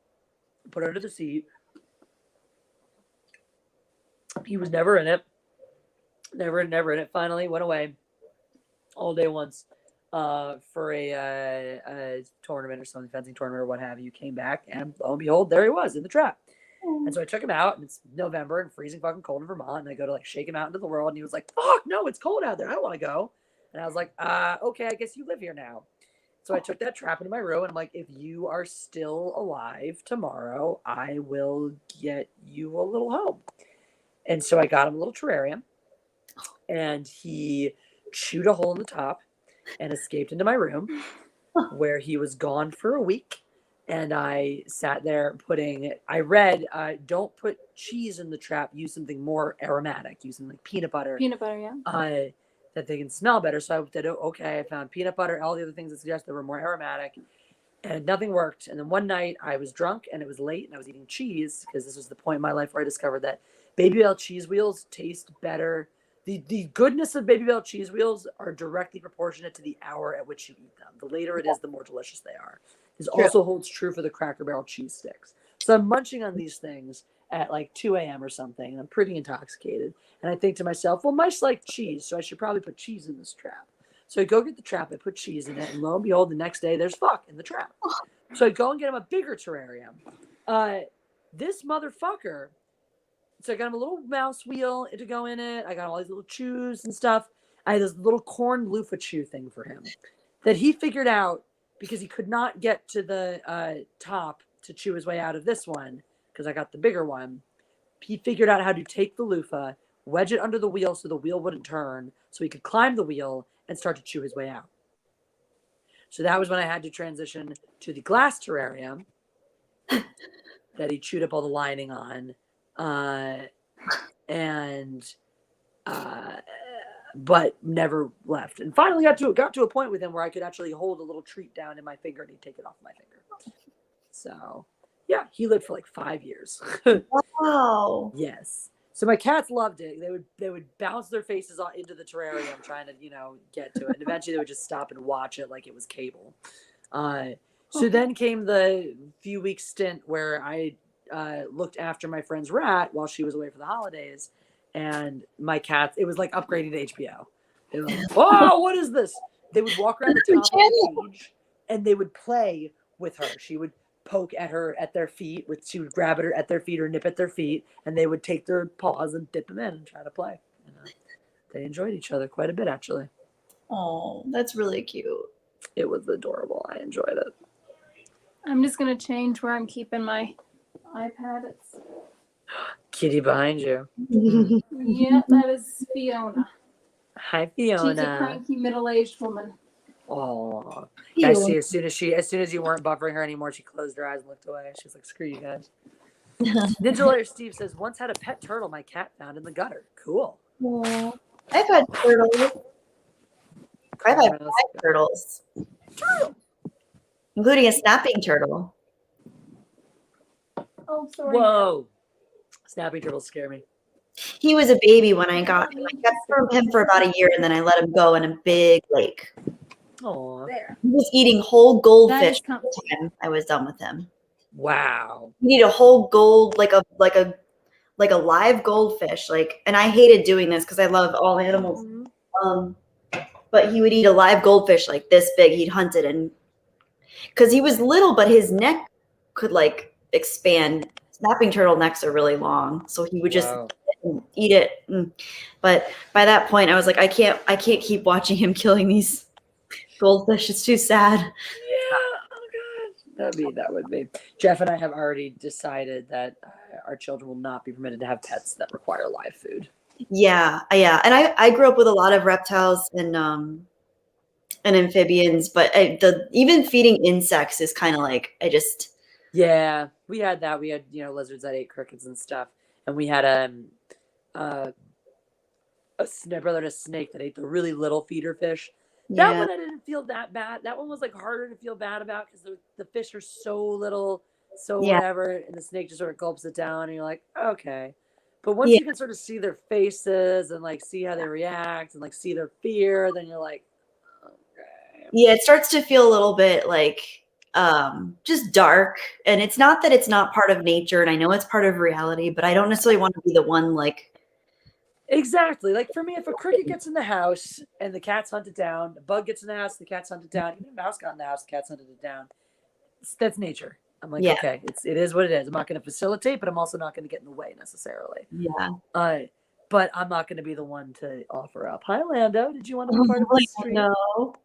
Put it under the seat. He was never in it. Never in it. Finally went away all day once for a tournament or something, fencing tournament or what have you. Came back and lo and behold, there he was in the trap. And so I took him out, and it's November and freezing fucking cold in Vermont. And I go to like shake him out into the world, and he was like, "Fuck, no, it's cold out there. I don't want to go." And I was like, "Okay, I guess you live here now." So I took that trap into my room, and I'm like, "If you are still alive tomorrow, I will get you a little home." And so I got him a little terrarium, and he chewed a hole in the top and escaped into my room, where he was gone for a week. And I sat there I read, don't put cheese in the trap, use something more aromatic, use something like peanut butter. Peanut butter, yeah. That they can smell better. So I did, okay, I found peanut butter, all the other things that suggested were more aromatic, and nothing worked. And then one night I was drunk and it was late and I was eating cheese, because this was the point in my life where I discovered that Babybel cheese wheels taste better. The goodness of Babybel cheese wheels are directly proportionate to the hour at which you eat them. The later it is, the more delicious they are. This also holds true for the Cracker Barrel cheese sticks. So I'm munching on these things at like 2 a.m. or something, and I'm pretty intoxicated. And I think to myself, well, mice like cheese, so I should probably put cheese in this trap. So I go get the trap, I put cheese in it, and lo and behold, the next day there's fuck in the trap. So I go and get him a bigger terrarium. This motherfucker, so I got him a little mouse wheel to go in it. I got all these little chews and stuff. I had this little corn loofah chew thing for him that he figured out, because he could not get to the top to chew his way out of this one, because I got the bigger one. He figured out how to take the loofah, wedge it under the wheel so the wheel wouldn't turn, so he could climb the wheel and start to chew his way out. So that was when I had to transition to the glass terrarium that he chewed up all the lining on. But never left. And finally got to a point with him where I could actually hold a little treat down in my finger and he'd take it off my finger. So yeah, he lived for like 5 years. Wow. Yes. So my cats loved it. They would bounce their faces into the terrarium trying to, get to it. And eventually they would just stop and watch it like it was cable. So then came the few week stint where I looked after my friend's rat while she was away for the holidays. And my cats, it was like upgrading to HBO. They were like, "Oh, what is this?" They would walk around the top of the cage and they would play with her. She would poke at their feet, she would grab at their feet or nip at their feet, and they would take their paws and dip them in and try to play. They enjoyed each other quite a bit, actually. Oh, that's really cute. It was adorable. I enjoyed it. I'm just going to change where I'm keeping my iPad. It's Kitty behind you. Yeah, that is Fiona. Hi, She's a Fiona. cranky middle-aged woman. Oh, I see. As soon as you weren't buffering her anymore, she closed her eyes and looked away. She's like, "Screw you guys." Ninja Layer Steve says, "Once had a pet turtle my cat found in the gutter." Cool. Aww. I've had turtles. I've had 5 turtles. Including a snapping turtle. Oh, sorry. Whoa. Snapping turtles scare me. He was a baby when I got him. I kept him for about a year, and then I let him go in a big lake. Aw. There. He was eating whole goldfish by the time I was done with him. Wow. He'd eat a whole gold, like a live goldfish. And I hated doing this because I love all animals. But he would eat a live goldfish like this big. He'd hunt it, and because he was little, but his neck could expand. Snapping turtle necks are really long, so he would just eat it. But by that point, I was like, I can't keep watching him killing these goldfish. It's too sad. Yeah. Oh god. That would be. Jeff and I have already decided that our children will not be permitted to have pets that require live food. Yeah. And I grew up with a lot of reptiles and amphibians, but even feeding insects is kind of Yeah, we had that. We had lizards that ate crickets and stuff, and we had a brother and a snake that ate the really little feeder fish. That one I didn't feel that bad. That one was harder to feel bad about because the fish are so little, whatever, and the snake just sort of gulps it down, and you're like, okay. But once Yeah. you can sort of see their faces and like see how they react and like see their fear, then you're like, okay. Yeah, it starts to feel a little bit like just dark. And it's not that it's not part of nature, and I know it's part of reality, but I don't necessarily want to be the one like, Exactly. Like for me, if a cricket gets in the house and the cat's hunted down, a bug gets in the house, the cat's hunted down, even a mouse got in the house, the cat's hunted it down. That's nature. I'm like, yeah, okay, it is what it is. I'm not going to facilitate, but I'm also not going to get in the way necessarily. yeah. But I'm not going to be the one to offer up. Hi, Lando. Did you want to be part of this stream? No.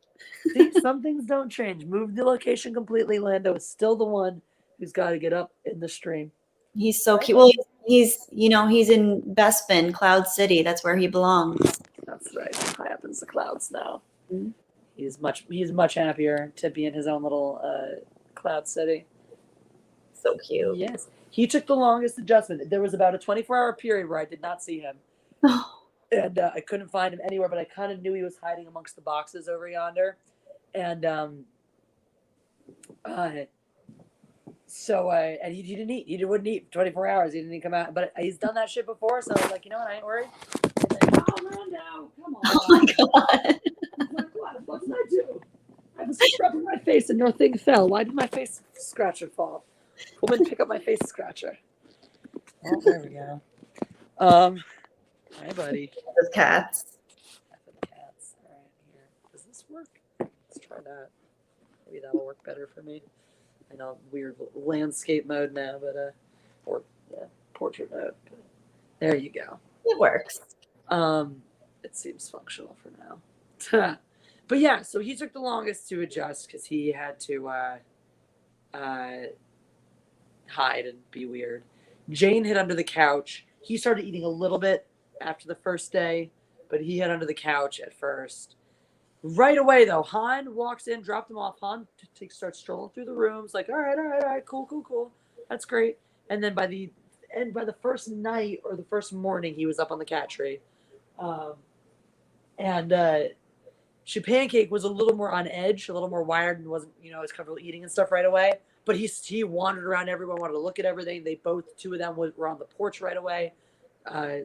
See, some things don't change. Move the location completely. Lando is still the one who's got to get up in the stream. He's so cute. Well, he's he's in Bespin, Cloud City. That's where he belongs. That's right. High up in the clouds now. Mhm. He's much happier to be in his own little cloud city. So cute. Yes. He took the longest adjustment. There was about a 24-hour period where I did not see him. And I couldn't find him anywhere, but I kind of knew he was hiding amongst the boxes over yonder. And and he didn't eat. He wouldn't eat for 24 hours. He didn't come out. But he's done that shit before, so I was like, you know what? I ain't worried. He's like, oh, Lando, come on. Oh my god. He's like, what did I do? I was scrubbing my face and no thing fell. Why did my face scratcher fall? Woman, pick up my face scratcher. Oh, there we go. Hi, buddy. Those cats. Cats. All right, here. Does this work? Let's try that. Maybe that'll work better for me. I know weird landscape mode now, but or portrait mode. But there you go. It works. It seems functional for now. But yeah, so he took the longest to adjust because he had to hide and be weird. Jane hid under the couch. He started eating a little bit after the first day, but he hid under the couch at first. Right away, though, Han walks in, dropped him off. Han starts strolling through the rooms, like, all right, cool. That's great. And then by the first night or the first morning, he was up on the cat tree. She Pancake was a little more on edge, a little more wired, and wasn't, as comfortable eating and stuff right away. But he wandered around everyone, wanted to look at everything. Two of them were on the porch right away.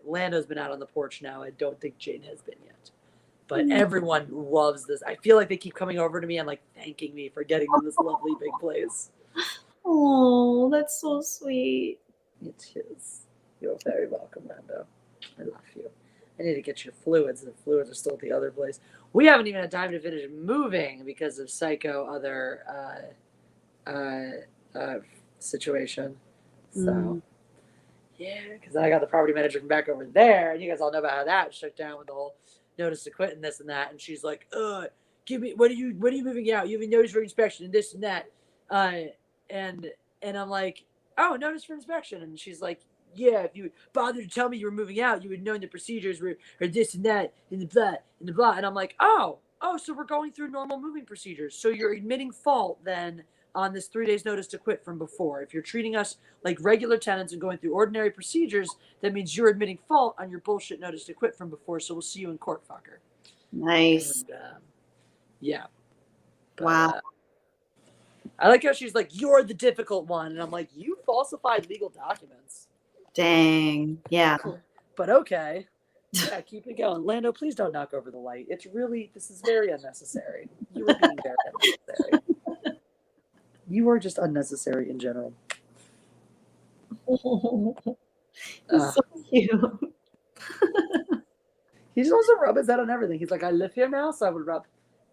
Lando's been out on the porch now. I don't think Jane has been yet. But everyone loves this. I feel like they keep coming over to me and like thanking me for getting them this lovely big place. Oh, that's so sweet. It is. You're very welcome, Lando. I love you. I need to get your fluids. The fluids are still at the other place. We haven't even had time to finish moving because of Psycho other situation. So yeah, because I got the property manager from back over there, and you guys all know about how that shut down with the whole notice to quit and this and that. And she's like, give me, when are you moving out? You have a notice for inspection and this and that. And I'm like, oh, notice for inspection. And she's like, yeah, if you bothered to tell me you were moving out, you would know the procedures were this and that and the blah. And I'm like, oh, so we're going through normal moving procedures. So you're admitting fault then on this 3 days notice to quit from before. If you're treating us like regular tenants and going through ordinary procedures, that means you're admitting fault on your bullshit notice to quit from before. So we'll see you in court, fucker. Nice. And, yeah. But, Wow. I like how she's like, you're the difficult one. And I'm like, you falsified legal documents. Dang. Yeah. But okay. Yeah, keep it going. Lando, please don't knock over the light. This is very unnecessary. You were being very unnecessary. You are just unnecessary in general. So cute. He just wants to rub his head on everything. He's like, I live here now, so I would rub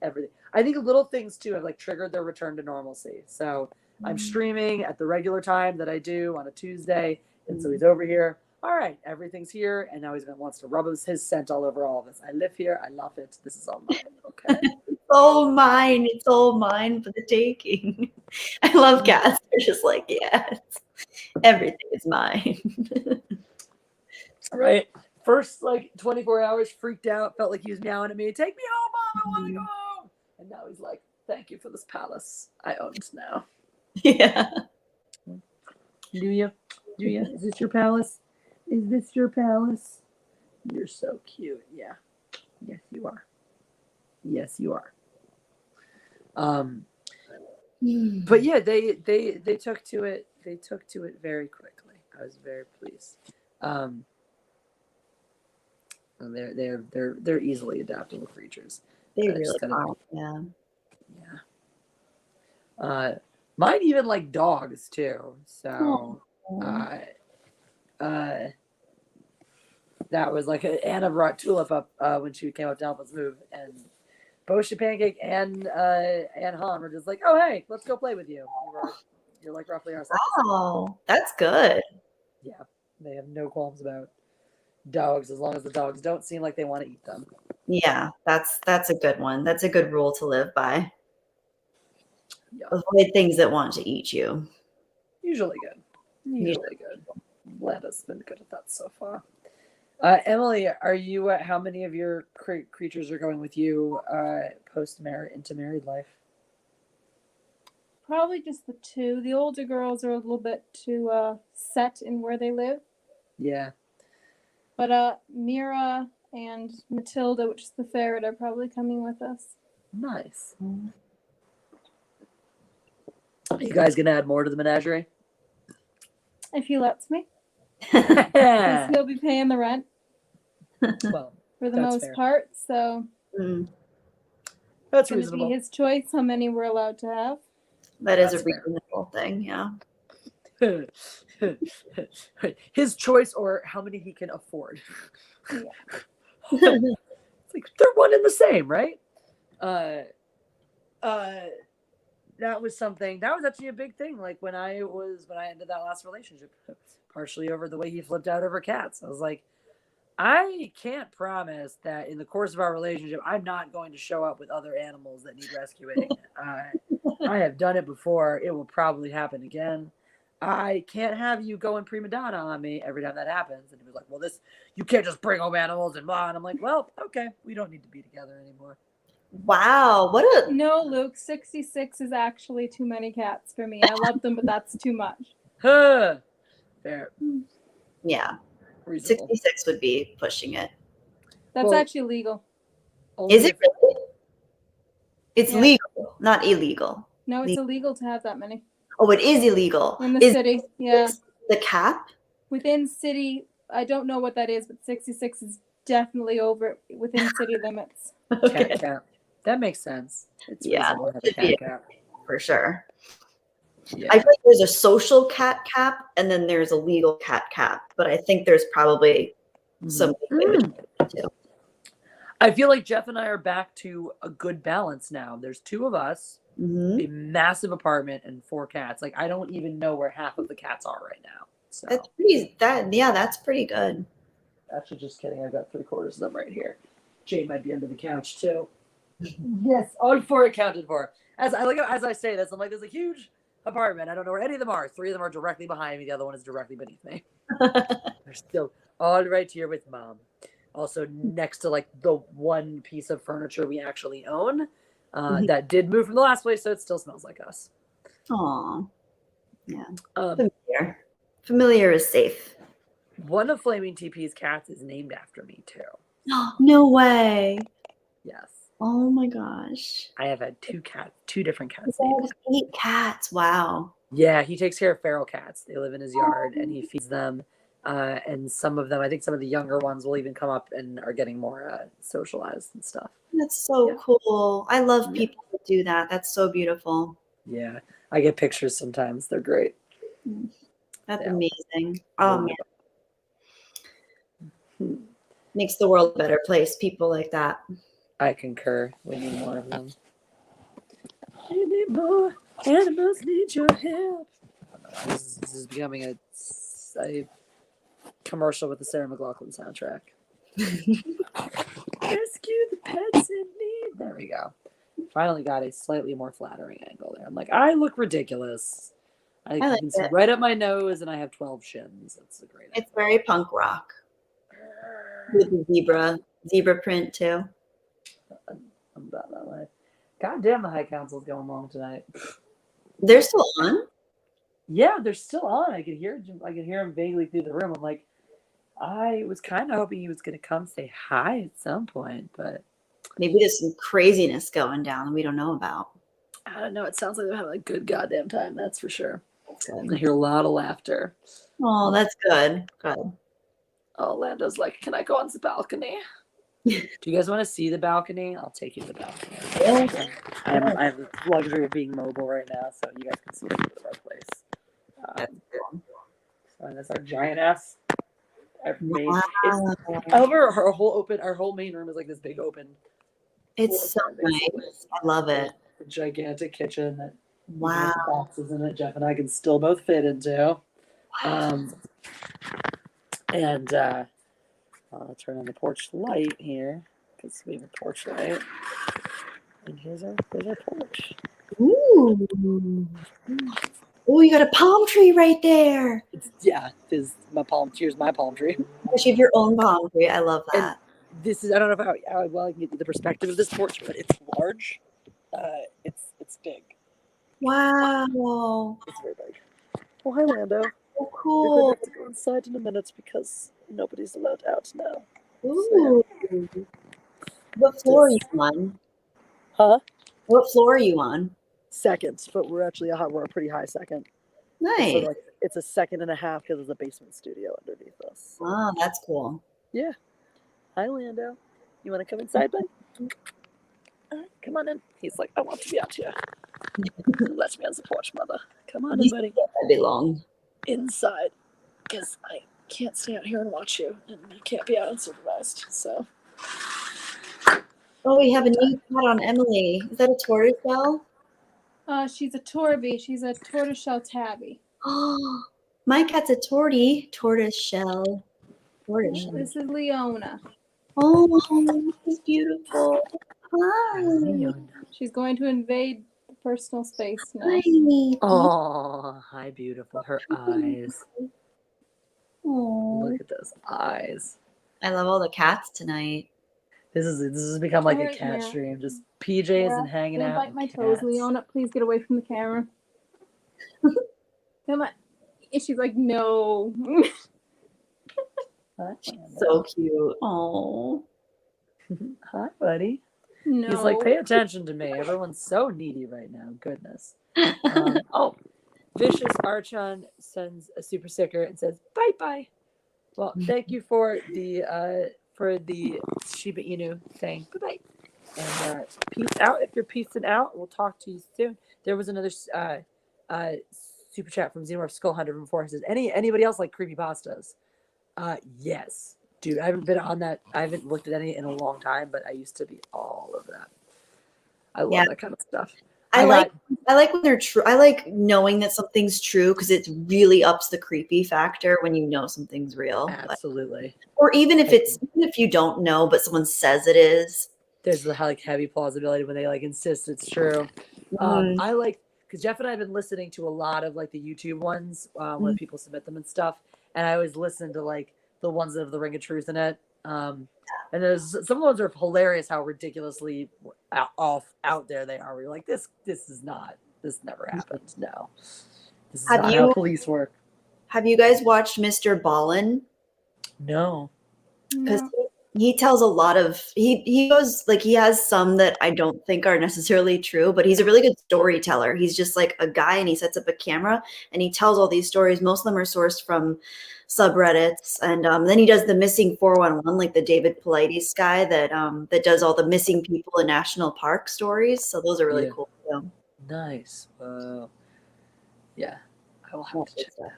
everything. I think little things too have like triggered their return to normalcy. So I'm streaming at the regular time that I do on a Tuesday, and so he's over here. All right, everything's here, and now wants to rub his scent all over all of us. I live here. I love it. This is all mine. Okay. It's all mine. It's all mine for the taking. I love cats. They're just like, yes, everything is mine. Right. First, 24 hours, freaked out, felt like he was meowing at me. Take me home, Mom. I want to go home. And now he's like, thank you for this palace. I own it now. Yeah. Do you? Is this your palace? Is this your palace? You're so cute. Yeah. Yes, you are. Yes, you are. But yeah, they took to it. They took to it very quickly. I was very pleased. And they're easily adaptable creatures. They Just really gotta- are. Yeah. Mine even like dogs too. So Aw. that was like Anna brought Tulip up when she came up to help us move, and Bosha Pancake and Han were just like, "Oh hey, let's go play with you." You're like roughly our size. Wow, that's good. Yeah, they have no qualms about dogs as long as the dogs don't seem like they want to eat them. Yeah, that's a good one. That's a good rule to live by. Yeah. Avoid things that want to eat you. Usually good. Usually good. Landa's been good at that so far. Emily, are you? How many of your creatures are going with you into married life? Probably just the two. The older girls are a little bit too set in where they live. Yeah. But Mira and Matilda, which is the ferret, are probably coming with us. Nice. Are you guys gonna add more to the menagerie? If he lets me. Because he'll be paying the rent. Well, for the that's most fair. part. So That's it's going to reasonable. be his choice how many we're allowed to have. That is That's a fair. reasonable thing. Yeah. His choice, or how many he can afford. Yeah. It's like they're one and the same, right? That was something that was actually a big thing. Like when I ended that last relationship, partially over the way he flipped out over cats. I was like, I can't promise that in the course of our relationship, I'm not going to show up with other animals that need rescuing. I have done it before. It will probably happen again. I can't have you going prima donna on me every time that happens. And he was like, well, you can't just bring home animals and blah. And I'm like, well, okay, we don't need to be together anymore. Wow, what a No, Luke, 66 is actually too many cats for me. I love them, but that's too much. Fair. yeah. Reasonable. 66 would be pushing it. That's Well, actually legal. Is it really? It's Yeah. legal, not illegal. No, it's illegal to have that many. Oh, it is illegal. In the city, yeah. The cap? Within city, I don't know what that is, but 66 is definitely over within city limits. Okay. Cat cap. That makes sense. It's Yeah, reasonable to have a should be cat cap. For sure. Yeah. I feel like there's a social cat cap and then there's a legal cat cap, but I think there's probably some in between too. I feel like Jeff and I are back to a good balance now. There's two of us, Mhm. a massive apartment, and 4 cats. Like I don't even know where half of the cats are right now. So That's pretty good. actually, just kidding. I've got 3/4 of them right here. Jade might be under the couch too. Yes, all 4 accounted for. As I say this, I'm like, there's a huge apartment. I don't know where any of them are. 3 of them are directly behind me. The other one is directly beneath me. They're still all right here with Mom. Also next to like the one piece of furniture we actually own that did move from the last place, so it still smells like us. Aw. Yeah. Um, Familiar is safe. one of Flaming TP's cats is named after me too. No way. Yes, Oh my gosh. I have had 2 different cats He named. has 8 cats. Wow. Yeah, he takes care of feral cats. They live in his yard, and he feeds them. And some of them, I think some of the younger ones will even come up and are getting more socialized and stuff. That's so cool. I love people that do that. That's so beautiful. Yeah, I get pictures sometimes. They're great. That's Yeah. amazing. Oh man. Makes the world a better place. People like that. I concur. We need more of them. We need more animals. Need your help. This is becoming a commercial with the Sarah McLachlan soundtrack. Rescue the pets in need. There we go. Finally got a slightly more flattering angle there. I'm like, I look ridiculous. I like can see it. right up my nose, and I have 12 shins. That's a great. It's very punk rock. With the zebra print too. I'm about that way. God damn, the High Council's going long tonight. They're still on? Yeah, they're still on. I could hear him vaguely through the room. I'm like, I was kind of hoping he was going to come say hi at some point, but Maybe there's some craziness going down that we don't know about. I don't know. It sounds like they're having a good goddamn time. That's for sure. That's I good. hear a lot of laughter. Oh, that's good. Good. Oh, Lando's like, can I go on the balcony? Do you guys want to see the balcony? I'll take you to the balcony. Yeah. I have the luxury of being mobile right now, so you guys can see the our place. That's cool. So that's our giant ass. I've made Wow. over our whole main room is like this big open. It's so floor plan, basically. nice. I love it. A gigantic kitchen that Wow. has boxes in it. Jeff and I can still both fit into. And I'll turn on the porch light here because we have a porch light. And here's our porch. Ooh. Oh, you got a palm tree right there. This is my palm. Here's my palm tree. You have your own palm tree. I love that. And this is, I don't know how well I can get the perspective of this porch, but it's large. It's big. Wow. It's very big. Oh, hi, Lando. So You're cool. going to have to go inside in a minute because nobody's allowed out now. Ooh. What floor are you on? Huh? What floor are you on? Second, but we're actually we're a pretty high second. Nice. So like it's a second and a half because there's a basement studio underneath us. Wow, that's cool. Yeah. Hi, Lando. You want to come inside, bud? All right, come on in. He's like, I want to be out here. Let me on the porch, mother. Come on in, buddy. I belong. Inside, because I can't stay out here and watch you, and I can't be out unsupervised. So. Oh, we have a new cat on Emily. Is that a tortoiseshell? She's a Torby. She's a tortoiseshell tabby. Oh, my cat's a tortoiseshell. Tortoiseshell. This is Leona. Oh, this is beautiful. Hi. She's going to invade personal space now. Hi. Oh, hi, beautiful. Her eyes. Oh. Look at those eyes. I love all the cats tonight. This has become like a Alright, cat yeah. stream. Just PJs and hanging Don't out. bite my and toes, cats. Leona. Please get away from the camera. Come on. And she's like, no. Hi, So cute. Oh. Hi, buddy. No. He's like, pay attention to me. Everyone's so needy right now. Goodness. Vicious Archon sends a super sticker and says, bye bye. Well, thank you for the Shiba Inu thing. Bye bye. And peace out. If you're peacing out, we'll talk to you soon. There was another super chat from Xenomorph Skull Hunter from before. He says, anybody else like creepypastas? Yes. Dude, I haven't been on that. I haven't looked at any in a long time, but I used to be all of that. I love that kind of stuff. I like when they're true. I like knowing that something's true because it really ups the creepy factor when you know something's real. Absolutely. Or even if you don't know, but someone says it is. There's the like heavy plausibility when they like insist it's true. I like because Jeff and I have been listening to a lot of like the YouTube ones where people submit them and stuff, and I always listen to like the ones that have the ring of truth in it. And there's some of the ones are hilarious how ridiculously out there they are. Where you're like, this never happened. No, this is not how police work. Have you guys watched Mr. Ballin? No, because he tells a lot of he goes like he has some that I don't think are necessarily true, but he's a really good storyteller. He's just like a guy and he sets up a camera and he tells all these stories. Most of them are sourced from subreddits, and then he does the missing 411, like the David Paulides guy that does all the missing people in national park stories. So those are really cool too. Nice. Yeah, I will have to check that.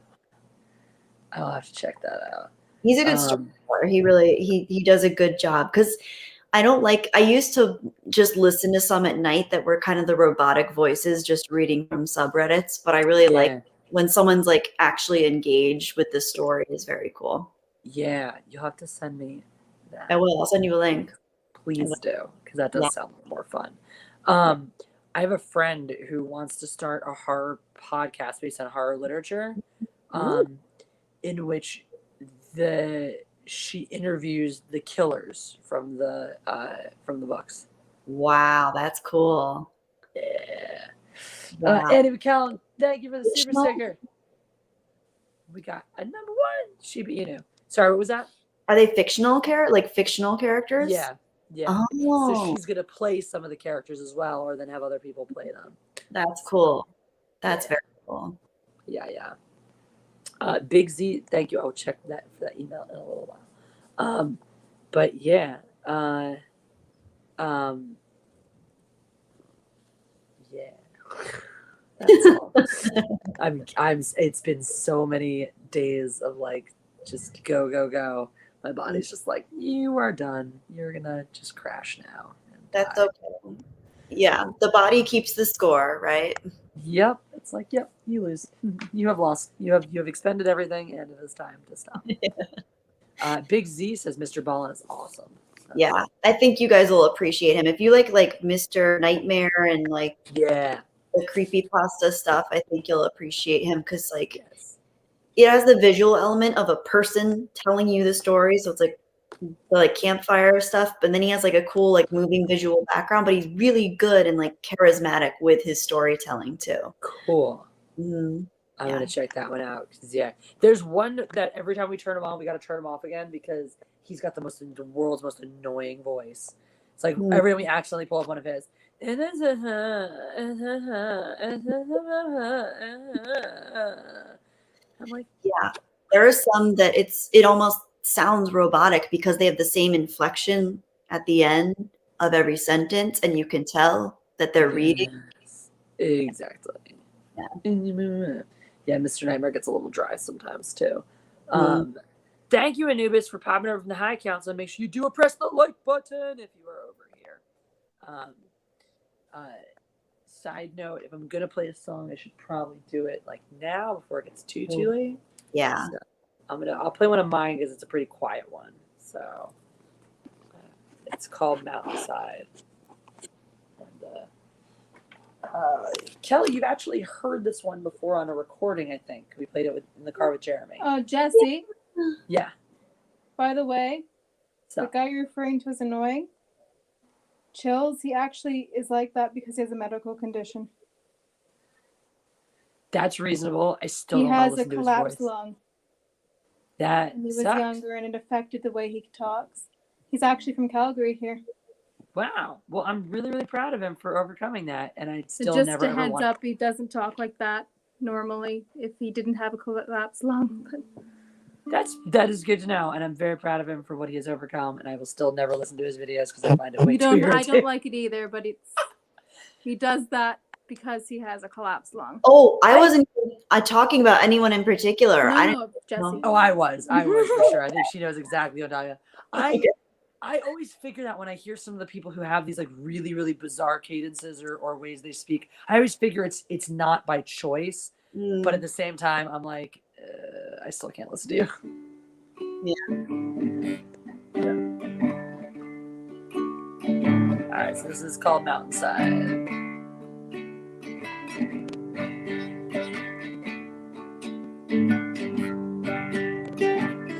I'll have to check that out. He's a good storyteller. He really he does a good job because I used to just listen to some at night that were kind of the robotic voices just reading from subreddits, but I really like when someone's like actually engaged with the story is very cool. Yeah, you'll have to send me that. I will. I'll send you a link. Please do, because that does sound more fun. I have a friend who wants to start a horror podcast based on horror literature, in which she interviews the killers from the books. Wow, that's cool. Yeah. Wow. Andy McCallum, thank you for the super sticker. We got a number one Shiba Inu. Sorry, what was that? Are they fictional characters? Yeah. Oh. So she's gonna play some of the characters as well, or then have other people play them. That's cool. That's very cool. Yeah. Big Z, thank you. I'll check that for that email in a little while. But yeah, um, yeah. That's all. It's been so many days of like just go, go, go. My body's just like, you are done. You're gonna just crash now. And That's die. okay. Yeah, the body keeps the score, right? Yep. It's like, yep, you lose. You have lost. You have expended everything, and it is time to stop. Big Z says Mr. Ballin is awesome. So, Yeah, I think you guys will appreciate him. If you like Mr. Nightmare and like yeah. the creepypasta stuff, I think you'll appreciate him because like Yes. it has the visual element of a person telling you the story. So it's like the like campfire stuff, but then he has like a cool like moving visual background, but he's really good and like charismatic with his storytelling too. Cool. Mhm. I'm Yeah. gonna check that one out. 'Cause, yeah, there's one that every time we turn him on, we gotta turn him off again because he's got the world's most annoying voice. It's like Mm. every time we accidentally pull up one of his. I'm like, Yeah. There are some that it almost sounds robotic because they have the same inflection at the end of every sentence and you can tell that they're reading. yes, exactly. Yeah. Yeah, Mr. Nightmare gets a little dry sometimes too. Mm. Thank you, Anubis, for popping over from the high council. Make sure you do press the like button if you are over here. Side note: if I'm gonna play a song, I should probably do it like now before it gets too late. Yeah. So I'll play one of mine because it's a pretty quiet one. So it's called Mountainside. And, Kelly, you've actually heard this one before on a recording, I think. We played it in the car with Jeremy. Oh, Jesse, Yeah. by the way, So the guy you're referring to is annoying. Chills, he actually is like that because he has a medical condition. that's reasonable. I still He don't want to has a listen to his collapsed voice. lung. That And he was sucks. younger and it affected the way he talks. He's actually from Calgary here. Wow. Well, I'm really, really proud of him for overcoming that, and I So still just never a ever heads want. up, he doesn't talk like that normally if he didn't have a collapsed lung. That is good to know, and I'm very proud of him for what he has overcome. And I will still never listen to his videos because I find it way too I irritating. don't like it either, but he does that because he has a collapsed lung. Oh, I wasn't talking about anyone in particular. No, Jesse. Oh, I was for sure. I think she knows exactly what I'm talking about. Okay. I always figure that when I hear some of the people who have these like really, really bizarre cadences or ways they speak, I always figure it's not by choice. Mm. But at the same time, I'm like, I still can't listen to you. Yeah. All right, so this is called Mountainside.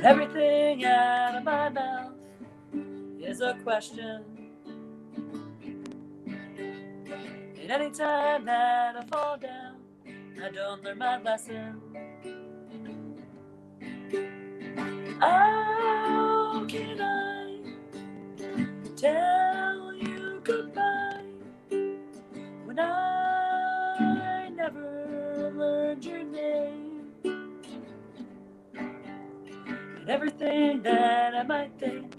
Everything out of my mouth is a question. And anytime that I fall down, I don't learn my lesson. How can I tell you goodbye when I never learned your name? And everything that I might think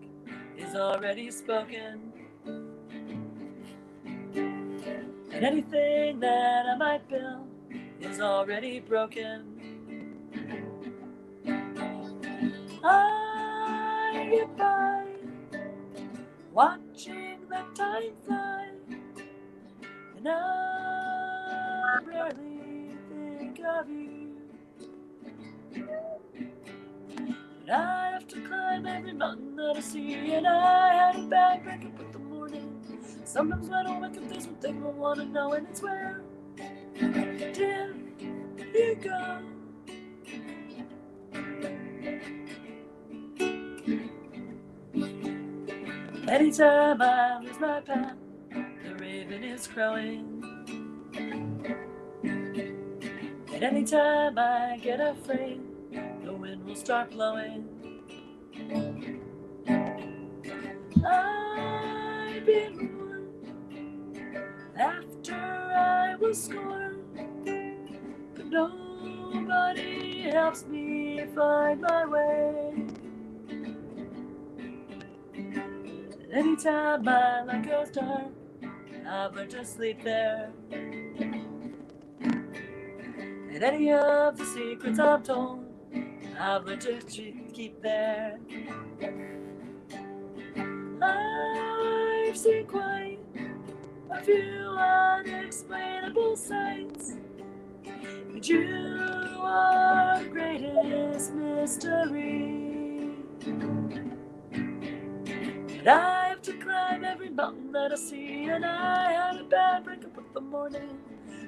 is already spoken. And anything that I might build is already broken. I get by watching the time fly, and I barely think of you. And I have to climb every mountain that I see, and I had a bad breakup with the morning. Sometimes when I wake up, there's one thing I want to know, and it's where did you go? Anytime I lose my path, the raven is crowing. And anytime I get afraid, the wind will start blowing. I've been warned after I was scorned, but nobody helps me find my way. And anytime my light goes dark, I've learned to sleep there. And any of the secrets I'm told, I've learned to keep there. I've seen quite a few unexplainable sights, but you are the greatest mystery. And I have to climb every mountain that I see, and I had a bad breakup with the morning.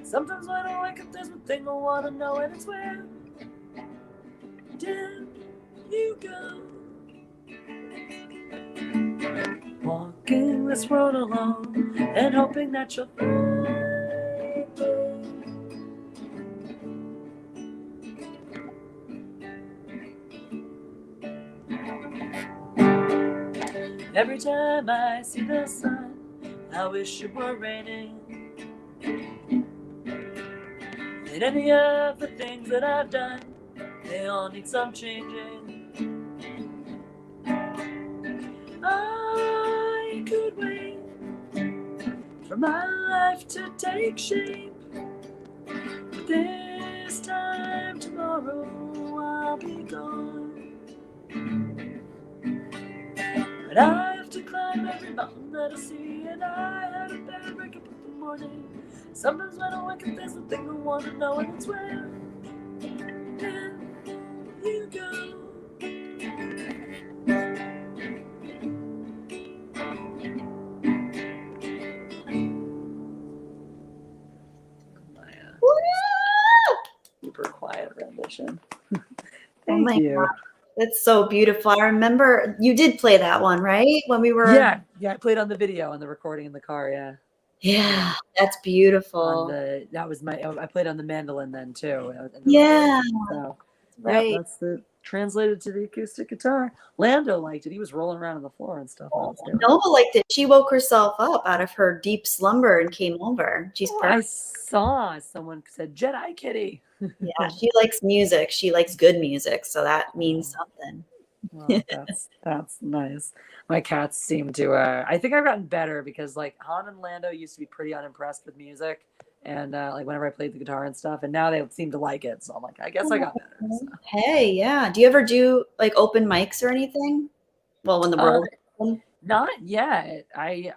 Sometimes when I wake up, there's one thing I want to know, and it's where did you go? Walking this road alone and hoping that you'll find me. Every time I see the sun, I wish it were raining. And any of the things that I've done, they all need some changing. I could wait for my life to take shape, but this time tomorrow I'll be gone. But I have to climb every mountain that I see, and I had a bad breakup in the morning. Sometimes when I wake up, there's the thing I want to know, and it's where did you go? Super quiet rendition. Thank you. God. That's so beautiful. I remember you did play that one, right? When we were Yeah, I played on the video on the recording in the car. Yeah, that's beautiful. I played on the mandolin then too. Yeah, so, right. Yeah, that's translated to the acoustic guitar. Lando liked it. He was rolling around on the floor and stuff. Nova liked it. She woke herself up out of her deep slumber and came over. She's I saw someone said Jedi Kitty. Yeah, she likes music. She likes good music, so that means something. Well, that's nice. My cats seem to. I think I've gotten better because like Han and Lando used to be pretty unimpressed with music, and like whenever I played the guitar and stuff, and now they seem to like it. So I'm like, I guess I got better. So. Hey, yeah. Do you ever do like open mics or anything? Well, when the world. Not yet. I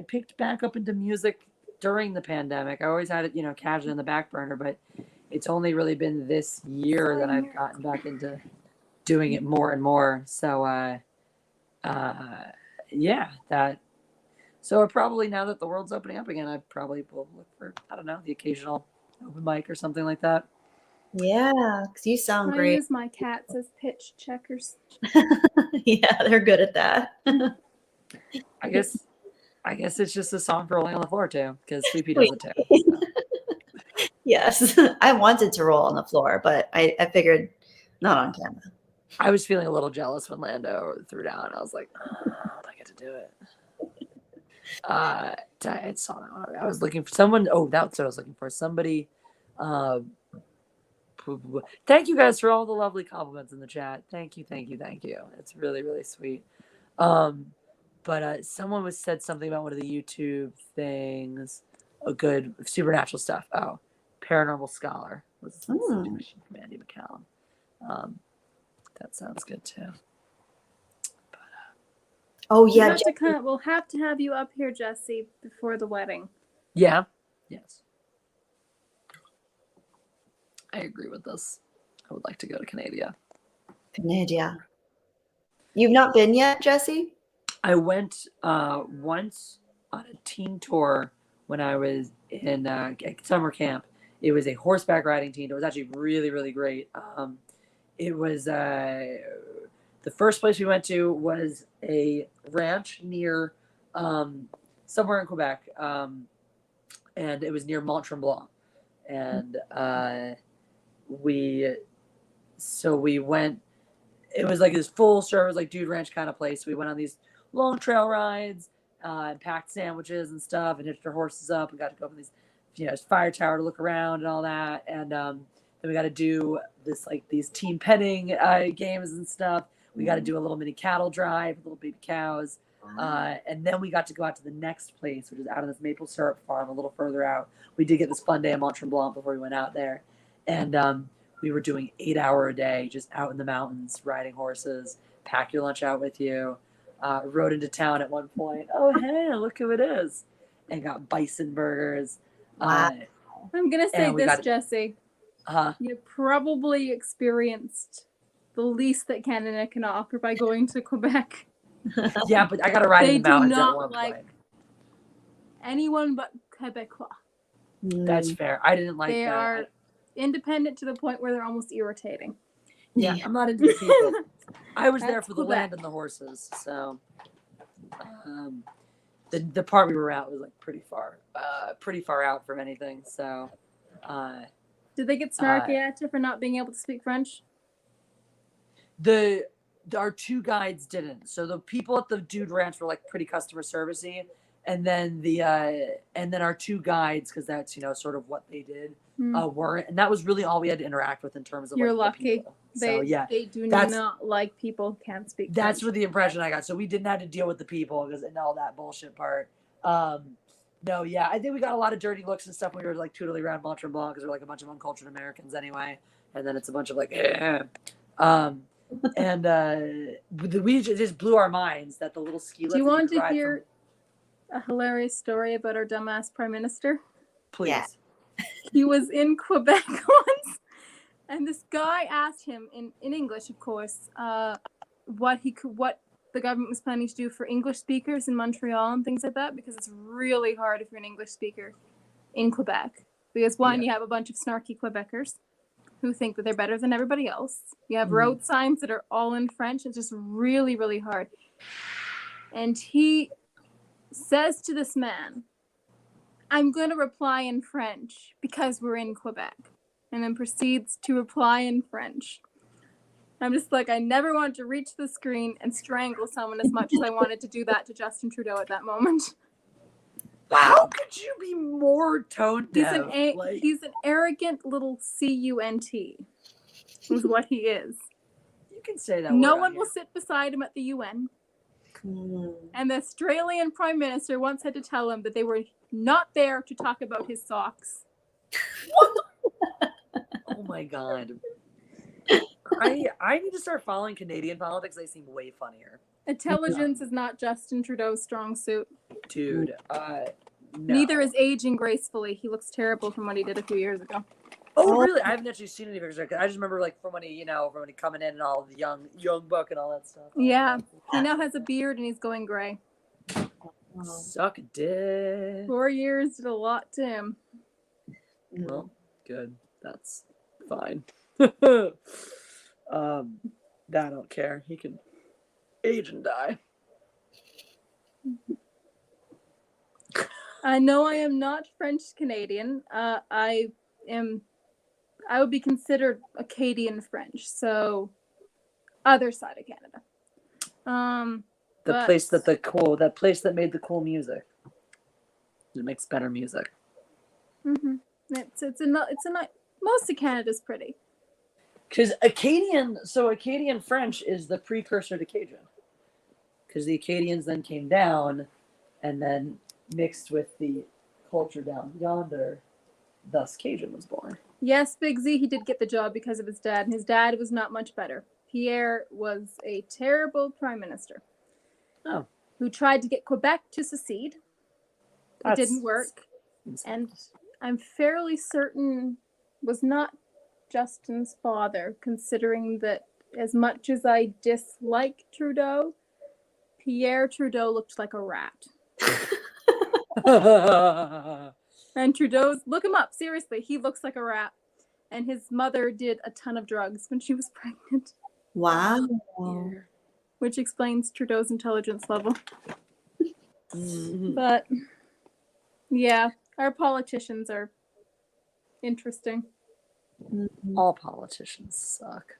picked back up into music during the pandemic. I always had it, casually in the back burner, but it's only really been this year that I've gotten back into doing it more and more. So, So probably now that the world's opening up again, I probably will look for, I don't know, the occasional open mic or something like that. Yeah, because you sound great. I use my cats as pitch checkers. Yeah, they're good at that. I guess it's just a song for rolling on the floor too, because Sweet Pea does it too. So. Yes, I wanted to roll on the floor, but I figured not on camera. I was feeling a little jealous when Lando threw down. I was like, I get to do it. I saw that one. I was looking for someone. Oh, that's what I was looking for. Somebody. Thank you guys for all the lovely compliments in the chat. Thank you. It's really, really sweet. But someone said something about one of the YouTube things. A good supernatural stuff. Oh, Paranormal Scholar was Mandy McCallum. That sounds good too. But, oh yeah, we'll have to have you up here, Jesse, before the wedding. Yeah. Yes. I agree with this. I would like to go to Canada. You've not been yet, Jesse? I went once on a teen tour when I was in summer camp. It was a horseback riding team. It was actually really, really great. It was the first place we went to was a ranch near somewhere in Quebec, and it was near Mont Tremblant. And we went. It was like this full service, like dude ranch kind of place. We went on these long trail rides, and packed sandwiches and stuff, and hitched our horses up. We got to go up in these, fire tower to look around and all that. And then we got to do these team petting games and stuff. We got to do a little mini cattle drive, little baby cows. And then we got to go out to the next place, which is out on this maple syrup farm a little further out. We did get this fun day of Mont Tremblant before we went out there. And we were doing 8-hour a day, just out in the mountains, riding horses, pack your lunch out with you. Rode into town at one point. Oh, hey, look who it is. And got bison burgers. Wow. I'm going to say And we this, got- Jesse. You probably experienced the least that Canada can offer by going to Quebec. Yeah, but I got to ride They in the do mountains at not one like point. anyone but Quebecois. That's fair. I didn't like They that. are independent to the point where they're almost irritating. Yeah, I'm not into the people. I was there That's for the Quebec. land and the horses. So the part we were at was like pretty far out from anything. So Did they get snarky at you for not being able to speak French? our two guides didn't. So the people at the Dude Ranch were like pretty customer servicey, and then our two guides, because that's sort of what they did, weren't, and that was really all we had to interact with in terms of You're like, the lucky. people. So yeah, They do that's- not like people who can't speak that's French. what the impression I got. So we didn't have to deal with the people and all that bullshit part. No, yeah, I think we got a lot of dirty looks and stuff when we were like tootling around Mont Tremblant because we're like a bunch of uncultured Americans anyway, and then it's a bunch of like, we just blew our minds that the little ski lift. Do you that want could to ride hear a hilarious story about our dumbass prime minister? please. Yeah. He was in Quebec once, and this guy asked him in English, of course, what the government was planning to do for English speakers in Montreal and things like that, because it's really hard if you're an English speaker in Quebec. Because one, you have a bunch of snarky Quebecers who think that they're better than everybody else. You have road signs that are all in French. It's just really, really hard. And he says to this man, I'm going to reply in French because we're in Quebec. And then proceeds to reply in French. I'm just like, I never wanted to reach the screen and strangle someone as much as I wanted to do that to Justin Trudeau at that moment. How could you be more tone He's deaf? he's an arrogant little cunt, is what he is. You can say that. No word one on will here. sit beside him at the UN. Mm. And the Australian Prime Minister once had to tell him that they were not there to talk about his socks. Oh my god. I need to start following Canadian politics. They seem way funnier. Intelligence is not Justin Trudeau's strong suit. Dude, no. Neither is aging gracefully. He looks terrible from what he did a few years ago. Oh, really? I haven't actually seen any pictures. I just remember like from when he coming in and all the young buck and all that stuff. Yeah. He now has a beard and he's going gray. Suck a dick. 4 years did a lot to him. Well, good. That's fine. I don't care. He can age and die. I know I am not French Canadian. I would be considered Acadian French, so other side of Canada. The place that made the cool music. It makes better music. Mm-hmm. Most of Canada's pretty. Because Acadian French is the precursor to Cajun. Because the Acadians then came down and then mixed with the culture down yonder. Thus, Cajun was born. Yes, Big Z, he did get the job because of his dad, and his dad was not much better. Pierre was a terrible prime minister. Oh. Who tried to get Quebec to secede. It didn't work. And I'm fairly certain was not Justin's father, considering that as much as I dislike Trudeau, Pierre Trudeau looked like a rat. And Trudeau's, look him up, seriously, he looks like a rat. And his mother did a ton of drugs when she was pregnant. Wow. Which explains Trudeau's intelligence level. Mhm. But, yeah, our politicians are interesting. All politicians suck.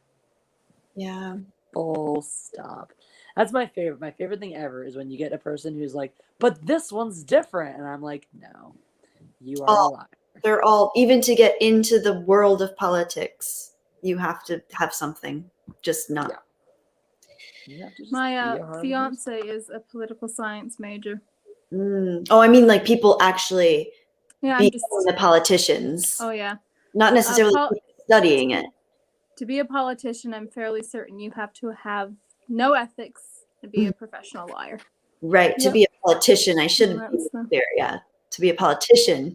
Yeah. Full stop. That's my favorite. My favorite thing ever is when you get a person who's like, but this one's different. And I'm like, no, you are a liar. They're all, even to get into the world of politics, you have to have something. Just not. You have to just My be a horrible person. fiance is a political science major. Oh, I mean, like people actually Yeah, I'm being just. the politicians, Oh yeah. not necessarily studying it. To be a politician, I'm fairly certain you have to have no ethics and be a professional liar. Right. To Yep. be a politician, I should Well, be that's the- there. Yeah. To be a politician.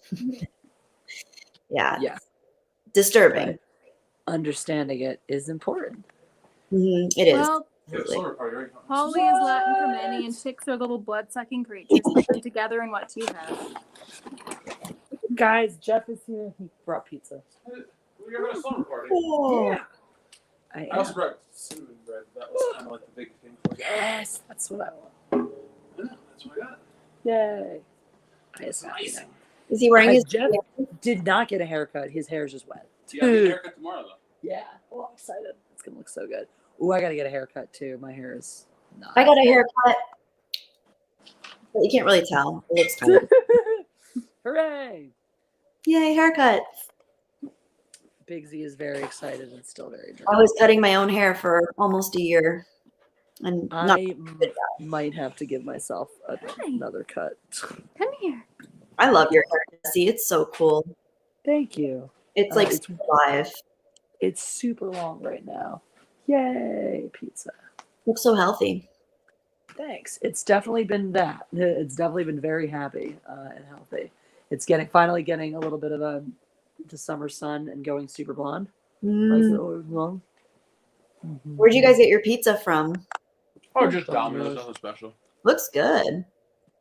Yeah. Yeah. Disturbing. But understanding it is important. It is. Well, Slumber Party, right? Polly is Latin for many, and chicks are little blood-sucking creatures. Put them together, and what do you have? Guys, Jeff is here. He brought pizza. We're having a slumber party. Oh. Yeah. I I also am. brought cinnamon bread. That was kind of like the big thing for you. Yes, that's what I want. Yeah, that's what I got. Yay. I just Nice. you know. Is he wearing his? Jeff did not get a haircut. His hair is just wet. Yeah, I'll get a haircut tomorrow, though. Yeah. Well, I'm excited. It's going to look so good. Ooh, I got to get a haircut too. My hair is not. I got a haircut. But you can't really tell. It looks kind of. Hooray. Yay, haircut. Big Z is very excited and still very drunk. I was cutting my own hair for almost a year. And not, I might have to give myself another cut. Come here. I love your hair, Jesse. It's so cool. Thank you. It's like it's- alive. It's super long right now. Yay, pizza. Looks so healthy. Thanks. It's definitely been that. It's definitely been very happy and healthy. It's finally getting a little bit of the summer sun and going super blonde. Where'd you guys get your pizza from? Or just Domino's, nothing special. Looks good.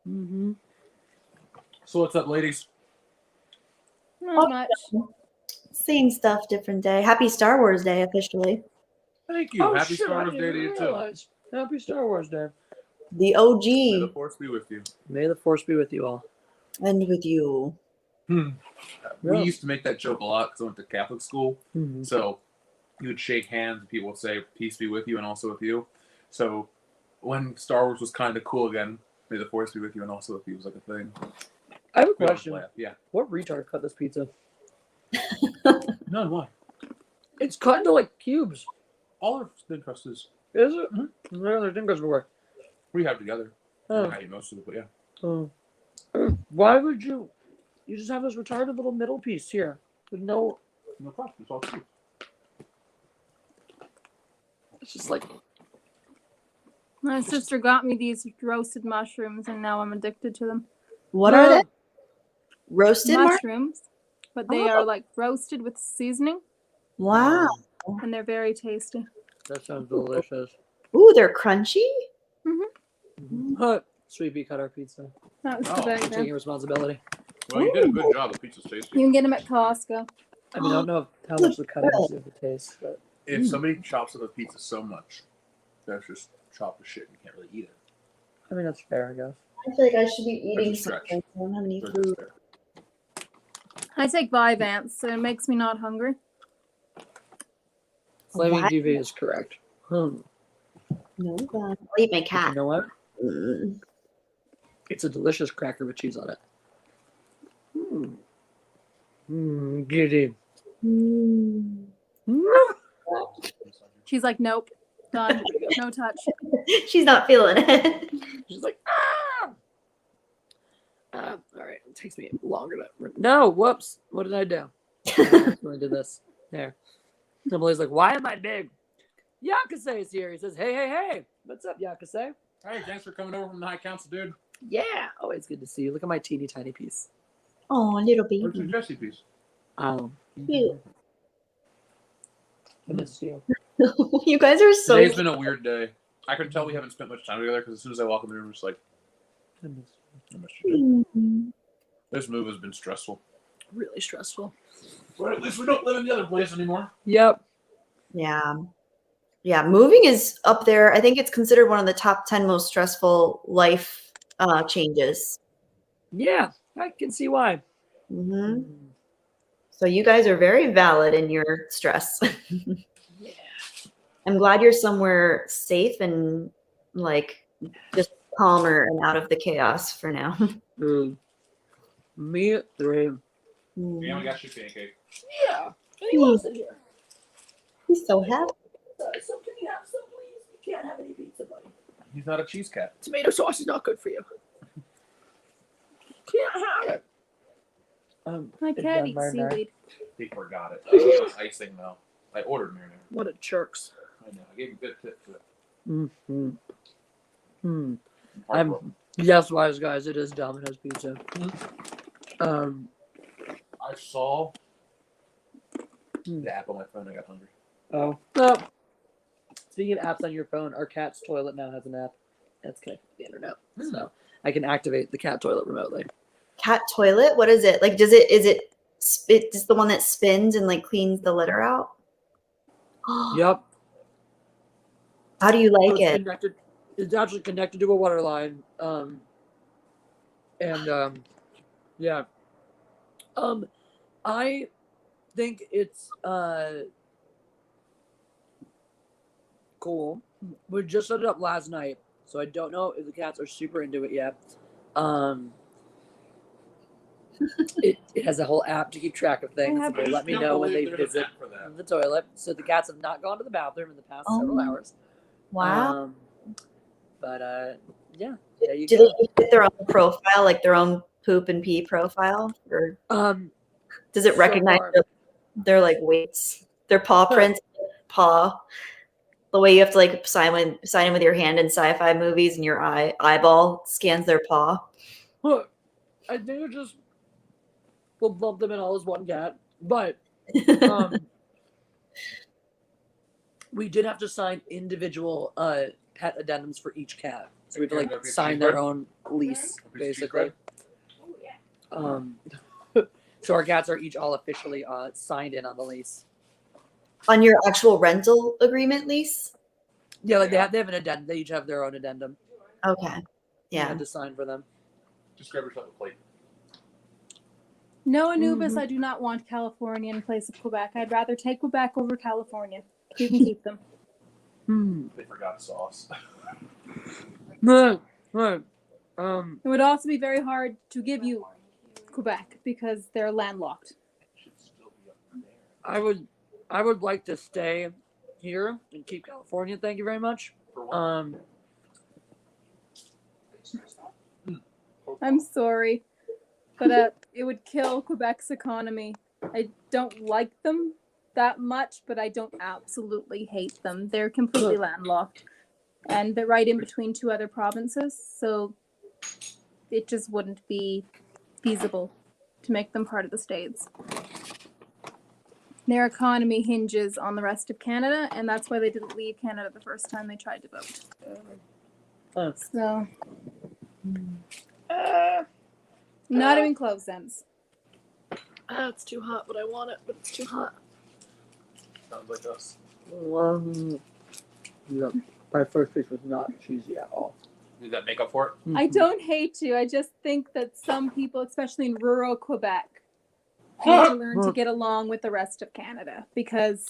Mm-hmm. So what's up, ladies? Not much. Same stuff, different day. Happy Star Wars Day officially. Thank you. Happy Star Wars Day to you, too. Happy Star Wars Day. The May the OG force be with you. May the force be with you all. and with you. We Yeah. used to make that joke a lot because I went to Catholic school. Mm-hmm. So you would shake hands and people would say, peace be with you and also with you. So when Star Wars was kind of cool again, may the force be with you and also with you was like a thing. I have a We always question. laugh. Yeah. What retard cut this pizza? None, why? It's cut into like cubes. All our thin crust is Is it? Mm-hmm. I don't think before. we have together. Oh. I eat most of it, but yeah. Oh. Why would you just have this retarded little middle piece here with no? No problem. It's all true. It's just like My sister got me these roasted mushrooms, and now I'm addicted to them. What are they? Roasted Mushrooms, but they Oh. are like roasted with seasoning, Wow. and they're very tasty. that sounds delicious. Ooh, they're crunchy. Sweet pea cut our pizza. That was Oh. the big Taking thing. responsibility. Well, you did a good job. The pizza's tasty. You can get them at Costco. I mean, I don't know how much the cutting is of the taste, but If somebody chops up a pizza so much, that's just chop the shit and you can't really eat it. I mean that's fair, I guess. I feel like I should be eating That's a stretch. something. I don't have any But food. it's fair. I take Vyvanse, so it makes me not hungry. Flaming What? DV is correct. No, I'll eat my You cat. know what? Mm. It's a delicious cracker with cheese on it. Giddy. Mm. She's like, nope, done, no touch. She's not feeling it. She's like, ah! All right, it takes me longer to. No, whoops. What did I do? I did this. There. Emily's like, why am I big? Yakase is here. He says, hey. What's up, Yakase? Hey, thanks for coming over from the High Council, dude. Yeah. Always good to see you. Look at my teeny tiny piece. Oh, little Where's your baby. Jesse piece? Cute. I miss you. You guys are so. Today's been a weird day. I can tell we haven't spent much time together because as soon as I walk in the room, it's like, I miss you. I missed you, dude. Mm. This move has been stressful. Really stressful. But at least we don't live in the other place anymore. Yep. Yeah. Yeah. Moving is up there. I think it's considered one of the top 10 most stressful life changes. Yeah, I can see why. hmm So you guys are very valid in your stress. Yeah. I'm glad you're somewhere safe and like just calmer and out of the chaos for now. Me three. We only got you pancake. Yeah. He wants it here. He's so happy. So can you have some, please? You can't have any pizza, He's not a cheese cat. Tomato sauce is not good for you. Can't have it. My it's cat done eats marinara. seaweed. He forgot it. I gave us icing though. I ordered marinara. What a jerks. I know. I gave you a good tip to it. Yes, wise guys, it is Domino's pizza. I saw the app on my phone. I got hungry. Oh. Speaking of apps on your phone, our cat's toilet now has an app that's connected to the internet. So I can activate the cat toilet remotely. Cat toilet? What is it? Like, is it the one that spins and like cleans the litter out? Yep. How do you So like it's it? connected. It's actually connected to a water line. Yeah. I think it's cool. We just set it up last night, so I don't know if the cats are super into it yet. It has a whole app to keep track of things. have- They let me know when they visit the toilet. So the cats have not gone to the bathroom in the past several hours. Wow. Yeah. There you Do go. they get their own profile, like their own poop and pee profile, or does it so recognize far- their like weights, their paw prints, paw? The way you have to like sign in with your hand in sci-fi movies, and your eyeball scans their paw. Look, I think it just we'll lump them in all as one cat, but we did have to sign individual pet addendums for each cat, so we had to like sign their own lease, basically. So our cats are each all officially signed in on the lease. On your actual rental agreement lease? Yeah, like they have an addendum. They each have their own addendum. Okay. You Yeah. had to sign for them. Just grab yourself a plate. No, Anubis, I do not want California in place of Quebec. I'd rather take Quebec over California. You can keep them. They forgot sauce. Right. It would also be very hard to give you Quebec because they're landlocked. I would like to stay here and keep California. Thank you very much. I'm sorry, but it would kill Quebec's economy. I don't like them that much, but I don't absolutely hate them. They're completely landlocked, and they're right in between two other provinces, so it just wouldn't be feasible to make them part of the States. Their economy hinges on the rest of Canada, and that's why they didn't leave Canada the first time they tried to vote. So, not even close sense. It's too hot, but I want it, but it's too hot. Sounds like us. Yeah, my first piece was not cheesy at all. Did that make up for it? I don't hate you. I just think that some people, especially in rural Quebec, need to learn to get along with the rest of Canada because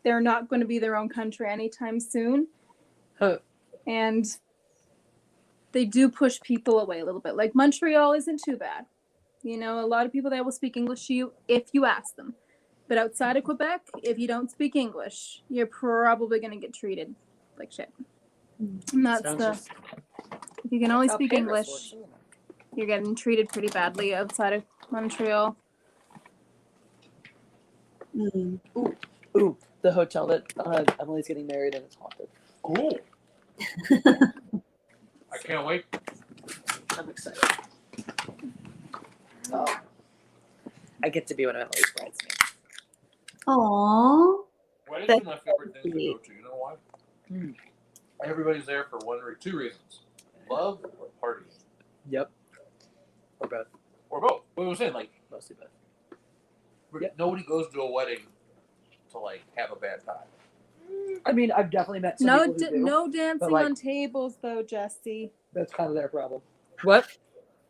they're not going to be their own country anytime soon. And they do push people away a little bit. Like Montreal isn't too bad. You know, a lot of people there will speak English to you if you ask them. But outside of Quebec, if you don't speak English, you're probably going to get treated like shit. And that's if you can only speak English, you're getting treated pretty badly outside of Montreal. Ooh, the hotel that Emily's getting married in is haunted. Cool. I can't wait. I'm excited. Oh, I get to be one of Emily's bridesmaids. Aww. Weddings That's are my favorite thing to sweet. go to. You know why? Everybody's there for two reasons: love or party, Yep. Or both. or both. What was saying, like, Mostly both. nobody goes to a wedding to like have a bad time. I mean, I've definitely met some No, people who do. no dancing like- on tables though, Jesse. That's kind of their problem. What?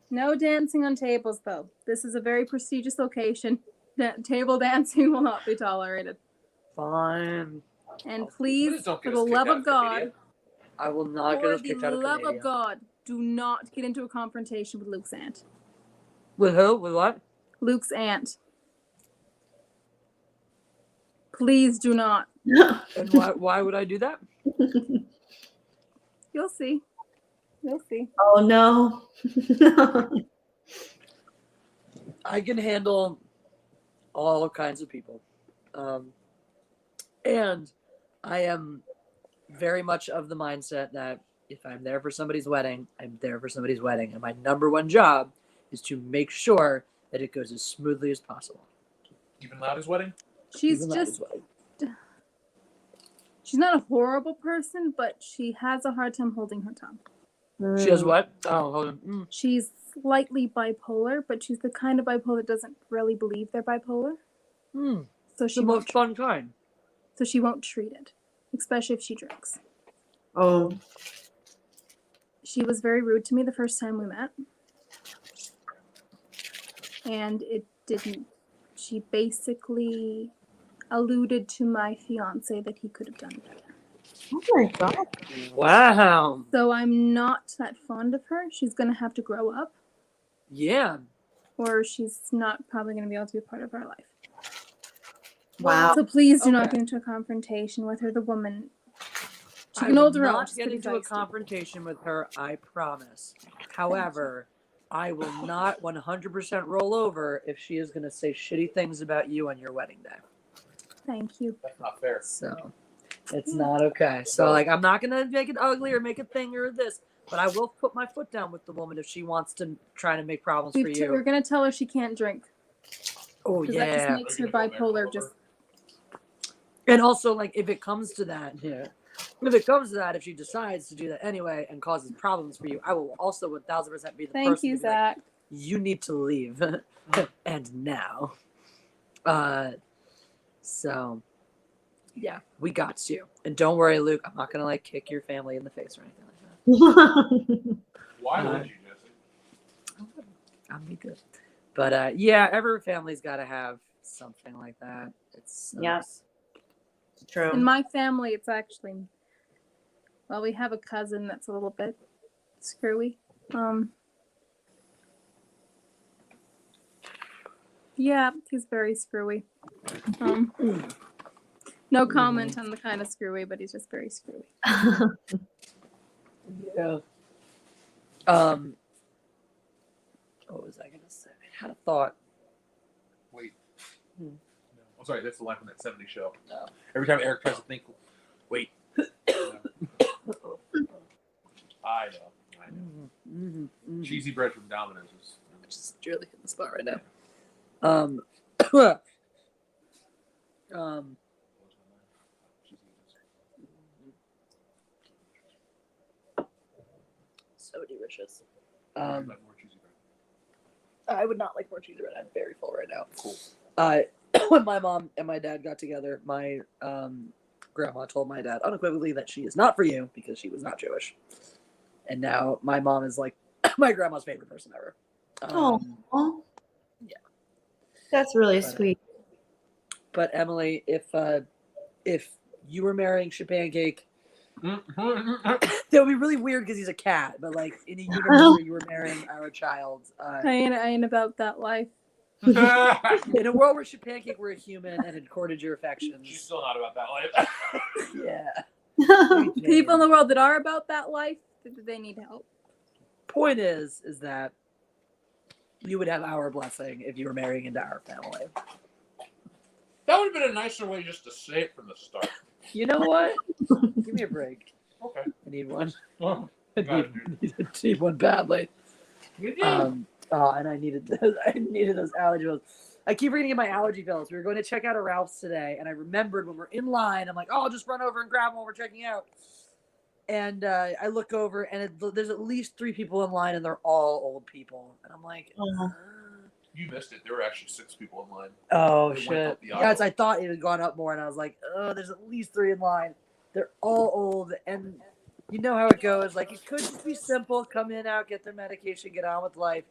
No dancing on tables though. This is a very prestigious location. Table dancing will not be tolerated. Fine. And Please please, don't for get the us kicked love out of God, Canada. I will not get for us the kicked out of love Canada. of God, do not get into a confrontation with Luke's aunt. With who? With what? Luke's aunt. Please do not. And why would I do that? You'll see. You'll see. Oh no. I can handle all kinds of people. And I am very much of the mindset that if I'm there for somebody's wedding, I'm there for somebody's wedding. And my number one job is to make sure that it goes as smoothly as possible. Even Loud's wedding? She's Even just, Loud's wedding. she's not a horrible person, but she has a hard time holding her tongue. She has what? Oh, hold on. She's slightly bipolar, but she's the kind of bipolar that doesn't really believe they're bipolar. So It's she the won't most fun kind. So she won't treat it, especially if she drinks. Oh. She was very rude to me the first time we met. And it didn't. She basically alluded to my fiance that he could have done better. Oh my god. Wow. So I'm not that fond of her. She's going to have to grow up, Yeah. or she's not probably going to be able to be a part of our life. Wow. So please do not Okay. get into a confrontation with her. The woman, she I can will hold her own. not She's get pretty into a feisty. confrontation with her, I promise. However, I will not 100% roll over if she is going to say shitty things about you on your wedding day. Thank you. That's not fair. So it's not okay. So like, I'm not going to make it ugly or make a thing or this, but I will put my foot down with the woman if she wants to try to make problems for you. We're going to tell her she can't drink. Oh, Because that just yeah. makes her bipolar just... And also, like, if it comes to that, if she decides to do that anyway and causes problems for you, I will also 1000% be the Thank person you, to be like, Zach. you need to leave. And now. So, yeah, we got you. And don't worry, Luke, I'm not going to, like, kick your family in the face or anything like that. Why would you, Jesse? I'll be good. But, yeah, every family's got to have something like that. It's Yeah. True. In my family, it's actually, well, we have a cousin that's a little bit screwy. Yeah, he's very screwy. No comment on the kind of screwy, but he's just very screwy. Yeah. What was I going to say? I had a thought. Wait. Hmm. No. I'm sorry, that's the line from that 70s show. No. Every time Eric tries to think, wait. I know. Cheesy bread from Domino's is Just really hitting the spot right now. So delicious. like more cheesy bread. I would not like more cheese bread. I'm very full right now. Cool. When my mom and my dad got together, my grandma told my dad unequivocally that she is not for you because she was not Jewish. And now my mom is like my grandma's favorite person ever. Oh, yeah. That's really But, sweet. But Emily, if you were marrying Shapancake, that would be really weird because he's a cat. But like in a universe where you were marrying our child, I ain't about that life. in a world where Shapancake were a human and had courted your affections, She's still not about that life. yeah. People in the world that are about that life, they need help. Point is that you would have our blessing if you were marrying into our family. That would have been a nicer way just to say it from the start. You know what? Give me a break. Okay. I need one. Well, I need one badly. And I needed those allergy pills. I keep forgetting to get my allergy pills. We were going to check out a Ralph's today, and I remembered when we're in line, I'm like, oh, I'll just run over and grab them while we're checking out. And I look over, and there's at least 3 people in line, and they're all old people. And I'm like, you missed it. There were actually 6 people in line. oh, They went shit. up the aisle. Yes, I thought it had gone up more, and I was like, oh, there's at least 3 in line. They're all old, and you know how it goes. Like, it could just be simple. Come in, out, get their medication, get on with life.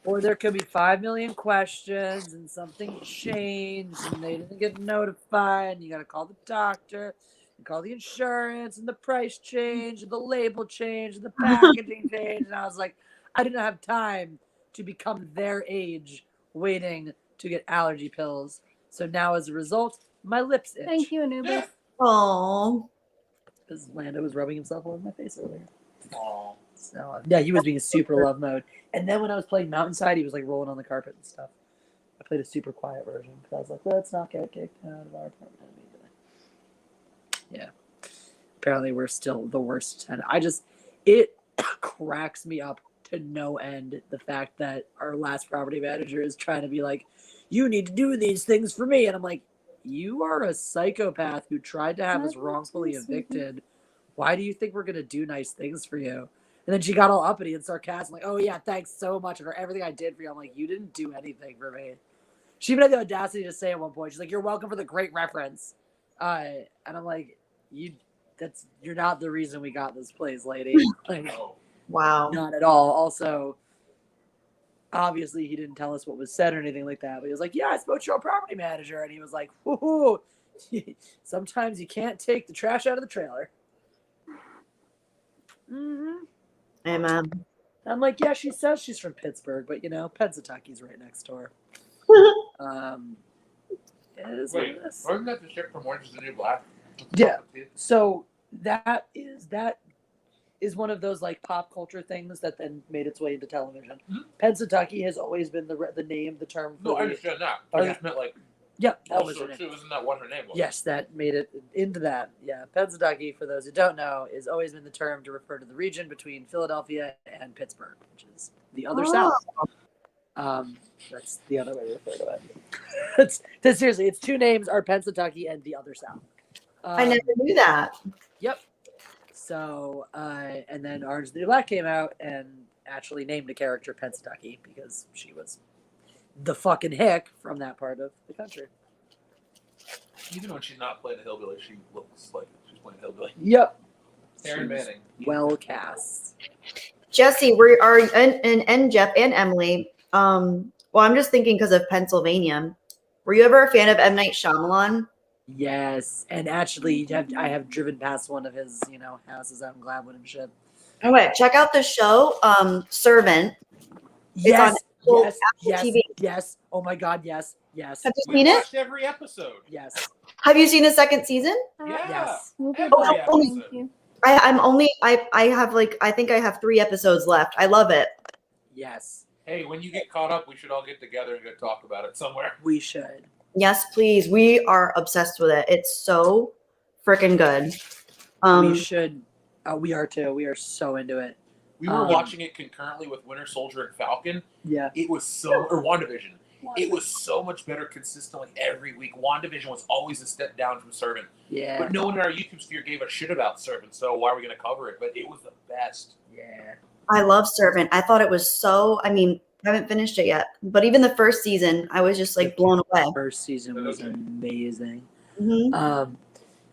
Or there could be 5 million questions, and something changed, and they didn't get notified, and you got to call the doctor, and call the insurance, and the price change, and the label change, and the packaging change. And I was like, I didn't have time to become their age waiting to get allergy pills. So now, as a result, my lips itch. Thank you, Anubis. Oh, because Lando was rubbing himself all over my face earlier. Aw. So yeah, he was being super love mode. And then when I was playing Mountainside, he was like rolling on the carpet and stuff. I played a super quiet version because I was like, let's not get kicked out of our apartment immediately. Yeah. Apparently, we're still the worst tenant. It cracks me up to no end the fact that our last property manager is trying to be like, you need to do these things for me. And I'm like, you are a psychopath who tried to have us wrongfully evicted. Why do you think we're going to do nice things for you? And then she got all uppity and sarcastic, like, oh, yeah, thanks so much for everything I did for you. I'm like, you didn't do anything for me. She even had the audacity to say at one point, she's like, you're welcome for the great reference. And I'm like, you're not the reason we got this place, lady. Like, Wow. not at all. Also, obviously, he didn't tell us what was said or anything like that. But he was like, yeah, I spoke to your property manager. And he was like, whoo, sometimes you can't take the trash out of the trailer. Mm-hmm. Amen. I'm like, yeah, she says she's from Pittsburgh, but, Pennsatucky's right next door. It is what it is. Wasn't that the ship from Orange is the New Black? Yeah. So that is one of those like pop culture things that then made its way into television. Mm-hmm. Pennsatucky has always been the name, the term. No, I understand that. Okay. I just meant like. Yeah, that was too. Isn't that what her name was? Yes, that made it into that. Yeah, Pennsatucky, for those who don't know, has always been the term to refer to the region between Philadelphia and Pittsburgh, which is the other South. That's the other way to refer to it. Seriously, its two names are Pennsatucky and the other South. I never knew that. Yep. So, and then Orange is the New Black came out and actually named a character Pennsatucky because she was the fucking hick from that part of the country. Even when she's not playing a hillbilly, she looks like she's playing a hillbilly. Yep. Aaron Manning. Well cast. Jesse, we are and Jeff and Emily. Well, I'm just thinking because of Pennsylvania. Were you ever a fan of M. Night Shyamalan? Yes, and actually, I have driven past one of his, houses out in Gladwood and shit. All right, check out the show, Servant. Yes, on yes, Apple yes, TV. yes. Oh my God, yes, yes. Have you We seen it? watched every episode. Yes. Have you seen the second season? Yeah. Yes. Every Oh, episode. Thank you. I think I have 3 episodes left. I love it. Yes. Hey, when you get caught up, we should all get together and go talk about it somewhere. We should. Yes, please. We are obsessed with it. It's so freaking good. We should. We are too. We are so into it. We were watching it concurrently with Winter Soldier and Falcon. Yeah. It was or WandaVision. It was so much better consistently every week. WandaVision was always a step down from Servant. Yeah. But no one in our YouTube sphere gave a shit about Servant, so why are we going to cover it? But it was the best. Yeah. I love Servant. I thought it was so, I haven't finished it yet, but even the first season, I was just like blown away. First season was amazing. Mm-hmm.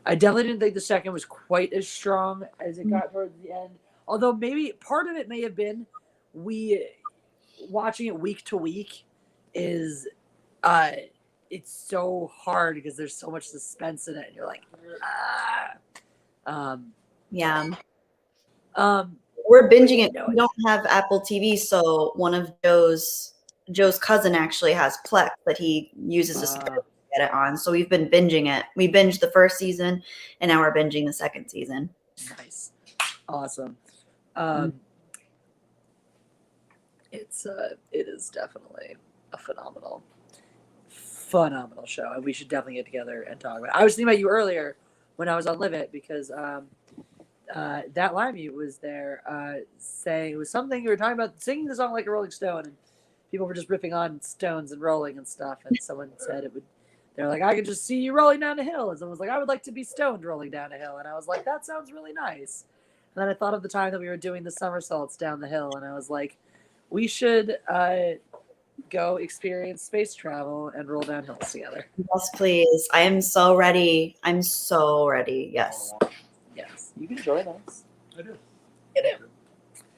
I definitely didn't think the second was quite as strong as it got towards the end. Although maybe part of it may have been watching it week to week is it's so hard because there's so much suspense in it and you're like Yeah. We're binging it. We don't have Apple TV, so one of Joe's cousin actually has Plex that he uses to get it on. So we've been binging it. We binged the first season, and now we're binging the second season. Nice. Awesome. It is definitely a phenomenal show, and we should definitely get together and talk about it. I was thinking about you earlier when I was on Live It because that Live Mute was there saying it was something you were talking about singing the song like a Rolling Stone, and people were just ripping on Stones and rolling and stuff, and someone said they're like, I could just see you rolling down a hill, and someone was like, I would like to be stoned rolling down a hill, and I was like, that sounds really nice. And then I thought of the time that we were doing the somersaults down the hill, and I was like, we should go experience space travel and roll down hills together. Yes, please. I am so ready. I'm so ready. Yes. Yes, you can join us. I do.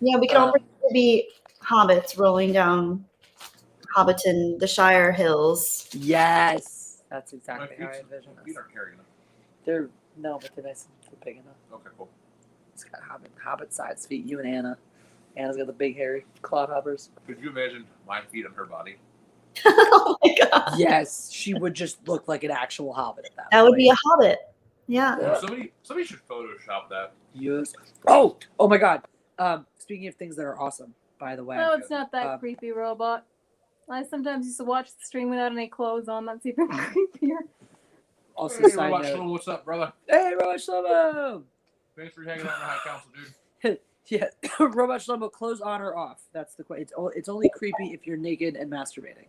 Yeah, we can all be hobbits rolling down Hobbiton, the Shire Hills. Yes, that's exactly how I envision You us. aren't carrying them. They're nice and big enough. Okay, cool. It's got hobbit size feet. You and Anna. Anna's got the big hairy claw hoppers. Could you imagine my feet on her body? Oh my god. Yes, she would just look like an actual hobbit at that That would be a hobbit. Yeah. Yeah. Somebody should Photoshop that. Yes. Oh my God. Speaking of things that are awesome, by the way. No, it's not that creepy, robot. I sometimes used to watch the stream without any clothes on. That's even creepier. Also, Hey, side Robot note. Shlomo, what's up, brother? Hey, Robot Shlomo. Thanks for hanging out in the High Council, dude. Yeah, Robot Shlomo, clothes on or off? That's the question. It's only creepy if you're naked and masturbating.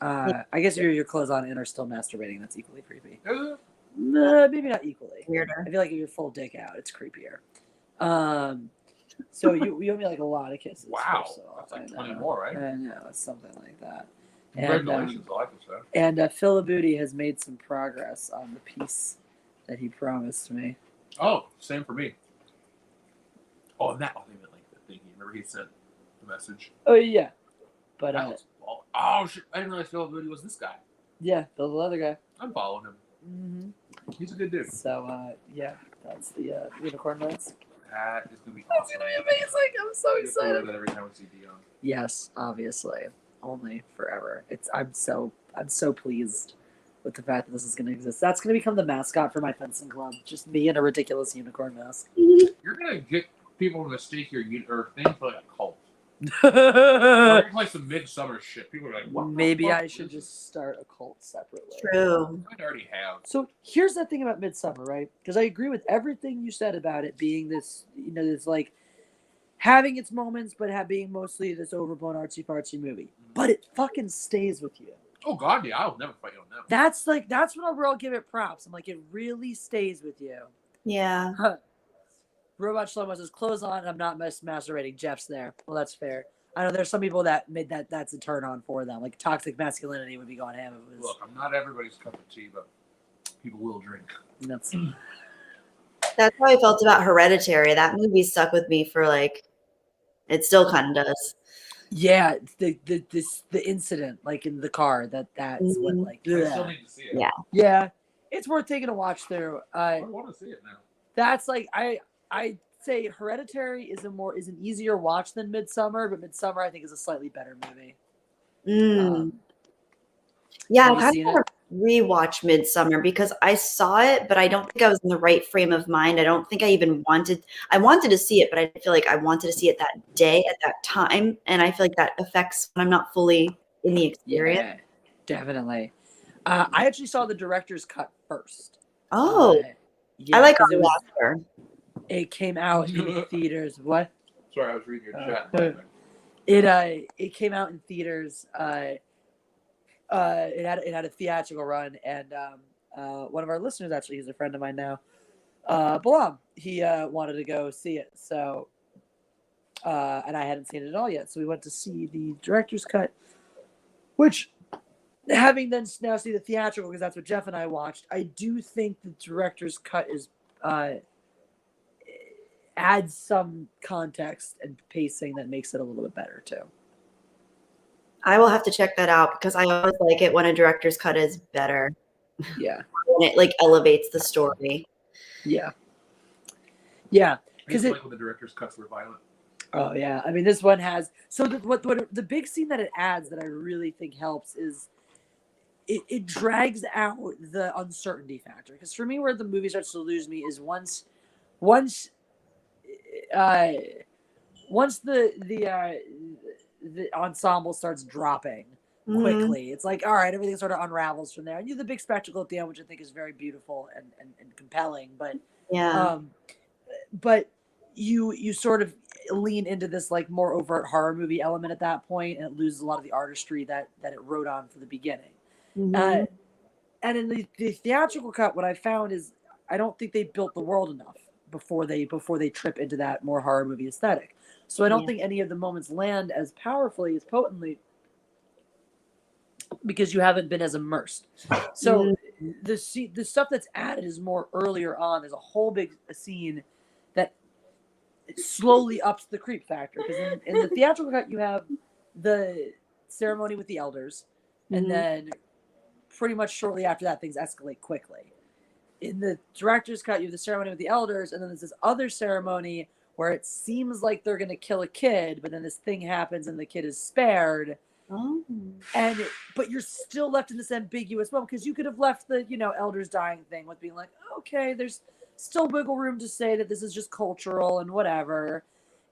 I guess if your clothes on and are still masturbating, that's equally creepy. Is it? Maybe not equally. Weirder. I feel like if you're full dick out, it's creepier. So you owe me like a lot of kisses. Wow, first of all. that's like I 20 know. more, right? I know, it's something like that. Congratulations, I like this stuff. And Phil Booty has made some progress on the piece that he promised me. Oh, same for me. Oh, and that ultimate like the thing. Remember he sent the message. Oh yeah, but That was, oh shit! I didn't realize Phil Booty was this guy. yeah, the leather guy. I'm following him. Mm-hmm. He's a good dude. So yeah, that's the unicorn nuts. That is gonna be That's awesome. gonna be amazing. I'm so We'll excited. do that every time we see Dion. Yes, obviously, only forever. I'm so pleased with the fact that this is gonna exist. That's gonna become the mascot for my fencing club. Just me in a ridiculous unicorn mask. You're gonna get people to mistake your thing for like a cult. You're gonna play some midsummer shit. People are like, what? Maybe the fuck I is should this? just start a cult separately. True. I already have. So here's the thing about Midsummer, right? Because I agree with everything you said about it being this, this like having its moments, but being mostly this overblown artsy fartsy movie. But it fucking stays with you. Oh God, yeah, I'll never fight you on that. That's when I'll give it props. I'm like, it really stays with you. Yeah. Robot Shlomo says clothes on and I'm not masturbating. Jeff's there. Well, that's fair. I know there's some people that made that's a turn on for them. Like toxic masculinity would be going ham. It was, Look, I'm not everybody's cup of tea, but people will drink. that's That's how I felt about Hereditary. That movie stuck with me for it still kind of does. yeah. The incident like in the car that's what like I still need to see it. Yeah. yeah. It's worth taking a watch through. I want to see it now. That's like I'd say Hereditary is an easier watch than Midsummer, but Midsummer I think is a slightly better movie. Yeah, Have I you kind seen of want to rewatch Midsummer because I saw it, but I don't think I was in the right frame of mind. I don't think I wanted to see it, but I feel like I wanted to see it that day at that time. And I feel like that affects when I'm not fully in the experience. Yeah, definitely. I actually saw the director's cut first. Oh, yeah, I like 'cause our actor. it came out in theaters. What? Sorry, I was reading your chat. It came out in theaters. It had a theatrical run, and one of our listeners actually, he's a friend of mine now, Balam. He wanted to go see it, so and I hadn't seen it at all yet, so we went to see the director's cut, which, having then now see the theatrical because that's what Jeff and I watched, I do think the director's cut is adds some context and pacing that makes it a little bit better too. I will have to check that out because I always like it when a director's cut is better. Yeah. When it elevates the story. Yeah. Because like when the director's cuts were violent. Oh yeah, I mean this one has what the big scene that it adds that I really think helps is it drags out the uncertainty factor, because for me where the movie starts to lose me is once the ensemble starts dropping quickly. It's like, all right, everything sort of unravels from there. And you have the big spectacle at the end, which I think is very beautiful and compelling. But Yeah. But you sort of lean into this like more overt horror movie element at that point, and it loses a lot of the artistry that it wrote on from the beginning. Mhm. And in the theatrical cut, what I found is I don't think they built the world enough before they trip into that more horror movie aesthetic. So I don't think any of the moments land as powerfully, as potently, because you haven't been as immersed. So the stuff that's added is more earlier on. There's a whole big scene that slowly ups the creep factor, because in the theatrical cut you have the ceremony with the elders, and then pretty much shortly after that things escalate quickly. In the director's cut you have the ceremony with the elders, and then there's this other ceremony where it seems like they're going to kill a kid, but then this thing happens and the kid is spared, Oh. But you're still left in this ambiguous moment because you could have left the, elders dying thing with being like, okay, there's still wiggle room to say that this is just cultural and whatever.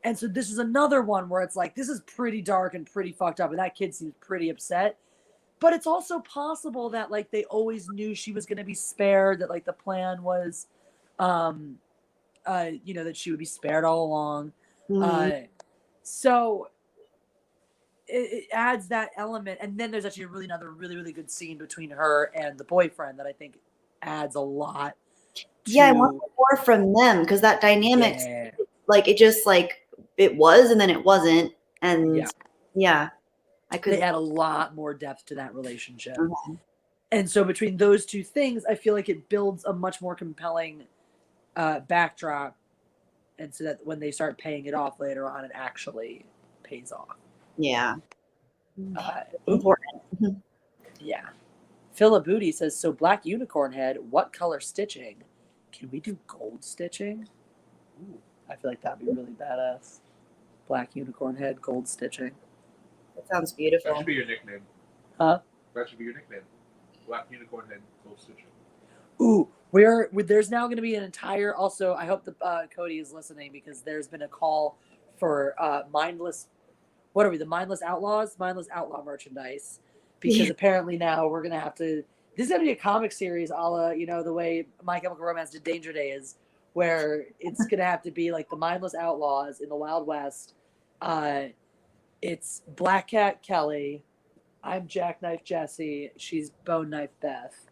And so this is another one where it's like, this is pretty dark and pretty fucked up. And that kid seems pretty upset. But it's also possible that like they always knew she was going to be spared, that like the plan was, that she would be spared all along. Mhm. So it adds that element. And then there's actually another really, really good scene between her and the boyfriend that I think adds a lot. Yeah, I want more from them because that dynamic, like it just like it was and then it wasn't. And yeah, they add a lot more depth to that relationship. Okay. And so between those two things, I feel like it builds a much more compelling backdrop. And so that when they start paying it off later on, it actually pays off. Yeah. Important. Yeah. Philip Booty says, so Black Unicorn Head, what color stitching? Can we do gold stitching? Ooh, I feel like that'd be really badass. Black Unicorn Head, gold stitching. That sounds beautiful. That should be your nickname. Huh? That should be your nickname. Black Unicorn Head, gold stitching. Ooh, there's now going to be an entire. Also, I hope that Cody is listening because there's been a call for Mindless. What are we? The Mindless Outlaws, Mindless Outlaw merchandise. Because apparently now we're gonna have to. This is gonna be a comic series, a la the way My Chemical Romance did Danger Days, where it's gonna have to be like the Mindless Outlaws in the Wild West. It's Black Cat Kelly. I'm Jackknife Jesse. She's Bone Knife Beth.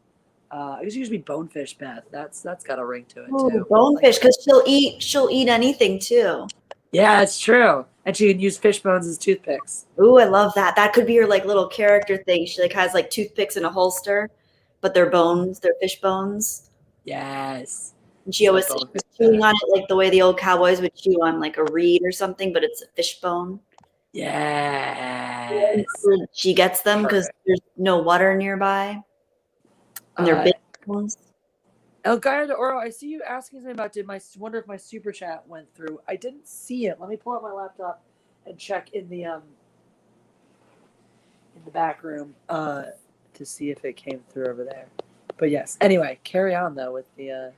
I guess it used to be Bonefish Beth. That's got a ring to it too. Bonefish, because she'll eat anything too. Yeah, it's true. And she can use fish bones as toothpicks. Ooh, I love that. That could be her like little character thing. She like has like toothpicks in a holster, but they're bones, they're fish bones. Yes. And she always was chewing on it like the way the old cowboys would chew on like a reed or something, but it's a fish bone. Yes. She gets them because there's no water nearby. And they're big ones. El Gallo de Oro, I see you asking something about wonder if my super chat went through. I didn't see it. Let me pull out my laptop and check in the back room to see if it came through over there. But yes. Anyway, carry on though with the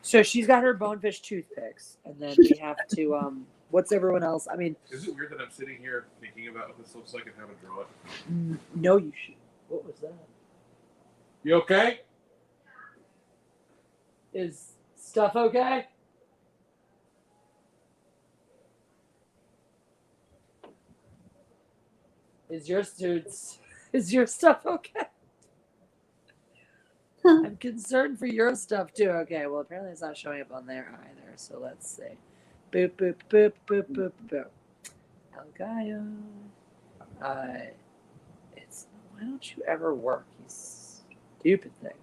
so she's got her bonefish toothpicks, and then we have to what's everyone else? I mean, is it weird that I'm sitting here thinking about what this looks like and haven't drawn it? No, you should. What was that? You okay? Is stuff okay? Is your stuff okay? I'm concerned for your stuff too. Okay, well apparently it's not showing up on there either. So let's see. Boop boop boop boop boop boop. El Gallo. It's why don't you ever work? You stupid thing.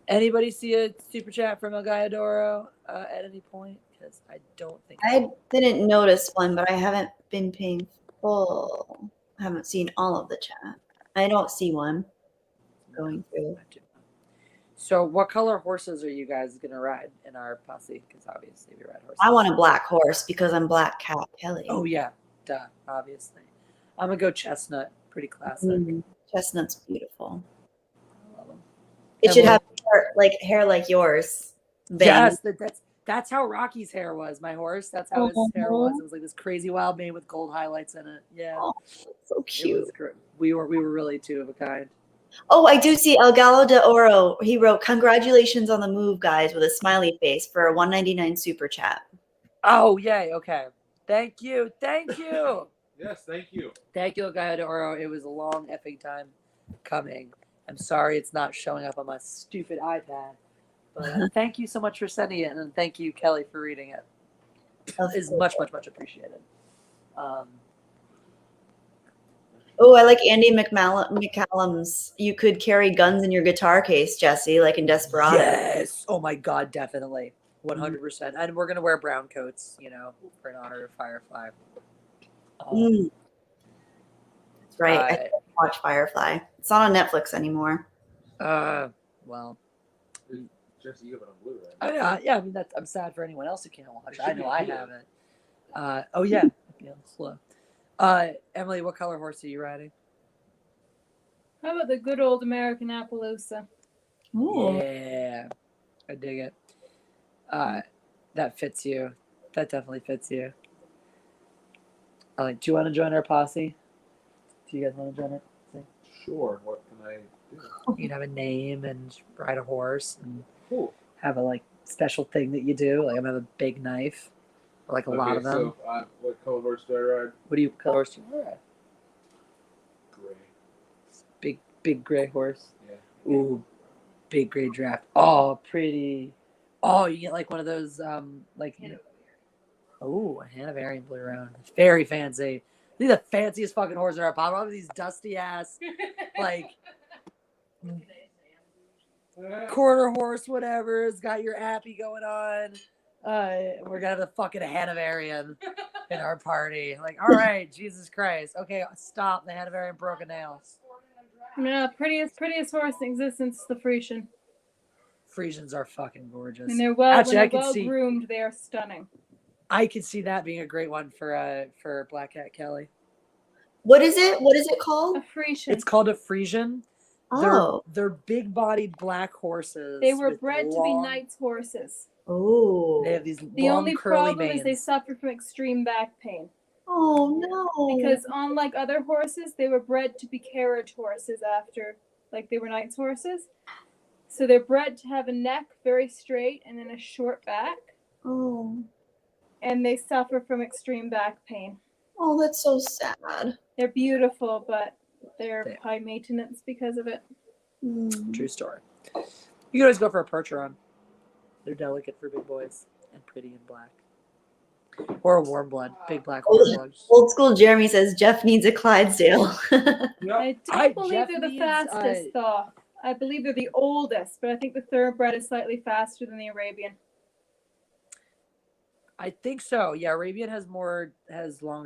Anybody see a super chat from El Gallo de Oro at any point? Because I don't think I didn't notice one, but I haven't been paying full. I haven't seen all of the chat. I don't see one going through. So what color horses are you guys going to ride in our posse? Because obviously we ride horses. I want a black horse because I'm Black Cat Kelly. Oh, yeah. Duh, obviously. I'm going to go chestnut. Pretty classic. Chestnut's beautiful. I love them. It should have hair like yours. Yes, that's how Rocky's hair was. My horse. That's how his hair was. It was like this crazy wild mane with gold highlights in it. Yeah. Oh, so cute. We were really two of a kind. Oh, I do see El Gallo de Oro. He wrote, "Congratulations on the move, guys," with a smiley face for a $1.99 super chat. Oh, yay. Okay. Thank you. Thank you. Yes, thank you. Thank you, El Gallo de Oro. It was a long effing time coming. I'm sorry it's not showing up on my stupid iPad. But thank you so much for sending it, and thank you, Kelly, for reading it. It's much, much, much appreciated. Oh, I like Andy McCallum's. You could carry guns in your guitar case, Jesse, like in Desperado. Yes. Oh my God, definitely, 100%. And we're gonna wear brown coats, for an honor of Firefly. That's right. I can't watch Firefly. It's not on Netflix anymore. Well. Just you have it on Blu-ray. Yeah, I mean, I'm sad for anyone else who can't watch it. I know I have it. Oh, yeah. Yeah, slow. Emily, what color horse are you riding? How about the good old American Appaloosa? Ooh. Yeah. I dig it. That fits you. That definitely fits you. Do you want to join our posse? Do you guys want to join it? Sure. What can I do? You can have a name and ride a horse and Cool. have a special thing that you do. Like I'm gonna have a big knife. Or, a lot of them. So, what color horse do I ride? What color horse do you want to ride? Gray. Big gray horse. Yeah. Ooh, big gray draft. Oh, pretty. Oh, you get one of those oh, a Hanoverian blue roan. Very fancy. These are the fanciest fucking horses in our pop. All these dusty ass quarter horse, whatever. It's got your appy going on. We're gonna have the fucking Hanoverian in our party. All right, Jesus Christ. Okay, stop. The Hanoverian broke a nail. No, prettiest horse in existence is the Frisian. Frisians are fucking gorgeous. And they're well, Actually, when they're well groomed, they are stunning. I could see that being a great one for Black Cat Kelly. What is it? What is it called? A Frisian. It's called a Frisian. Oh. They're big-bodied black horses. They were bred to be knights' horses. Oh. They have these The long, only curly problem manes. is they suffer from extreme back pain. Oh no. Because unlike other horses, they were bred to be carriage horses after, they were knights' horses. So they're bred to have a neck very straight and then a short back. Oh. And they suffer from extreme back pain. Oh, that's so sad. They're beautiful, but they're high maintenance because of it. True story. You can always go for a Percheron. They're delicate for big boys and pretty and black. Or a warm blood, big black warm blood. Old school Jeremy says Jeff needs a Clydesdale. I don't believe they're the fastest, though. I believe they're the oldest, but I think the thoroughbred is slightly faster than the Arabian. I think so. Yeah, Arabian has longer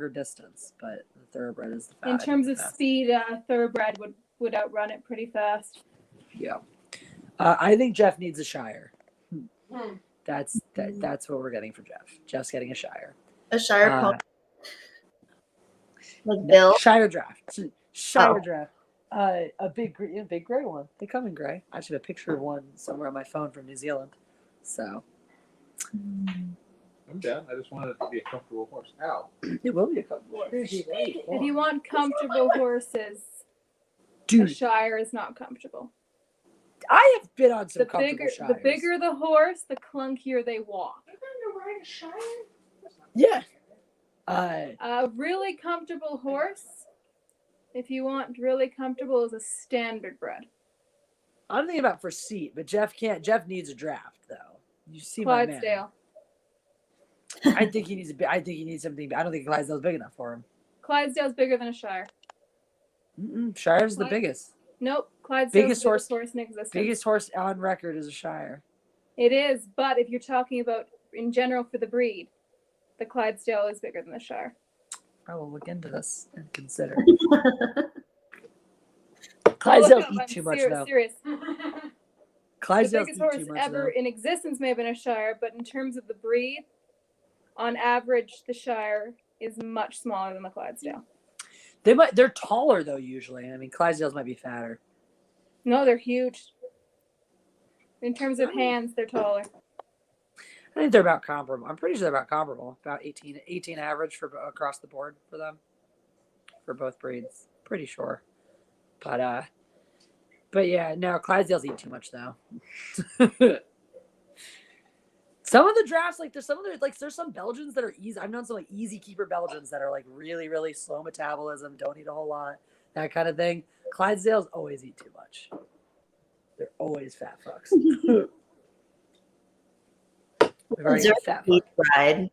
distance, but the thoroughbred is the fastest. In terms of speed, thoroughbred would outrun it pretty fast. Yeah. I think Jeff needs a Shire. That's what we're getting for Jeff. Jeff's getting a Shire. A Shire pony. Bill? Shire draft. Shire draft. A big gray one. They come in gray. I actually have a picture of one somewhere on my phone from New Zealand. So I'm down. I just wanted it to be a comfortable horse. Ow. It will be a comfortable horse. If you want comfortable horses, Dude, a Shire is not comfortable. I have been on some comfortable Shires. The bigger the horse, the clunkier they walk. Yeah. A really comfortable horse, if you want really comfortable, is a standard bred. I'm thinking about for seat, but Jeff needs a draft though. You see my man. Clydesdale. I think he needs something. I don't think Clydesdale's big enough for him. Clydesdale's bigger than a Shire. Shire's the biggest. Nope, Clydesdale's Biggest the biggest horse in existence. Biggest horse on record is a Shire. It is, but if you're talking about in general for the breed, the Clydesdale is bigger than the Shire. I will look into this and consider. Clydesdales eat too much though. Serious. Clydesdales The biggest eat horse too much ever in existence may have been a Shire, but in terms of the breed, on average, the Shire is much smaller than the Clydesdale. They're taller though usually. I mean, Clydesdales might be fatter. No, they're huge. In terms of hands, they're taller. I think they're about comparable. I'm pretty sure they're about comparable. About 18 average for across the board for them. For both breeds. Pretty sure. But yeah, no, Clydesdales eat too much though. Some of the drafts, there's some Belgians that are easy. I've known some easy keeper Belgians that are really, really slow metabolism, don't eat a whole lot, that kind of thing. Clydesdales always eat too much. They're always fat fucks.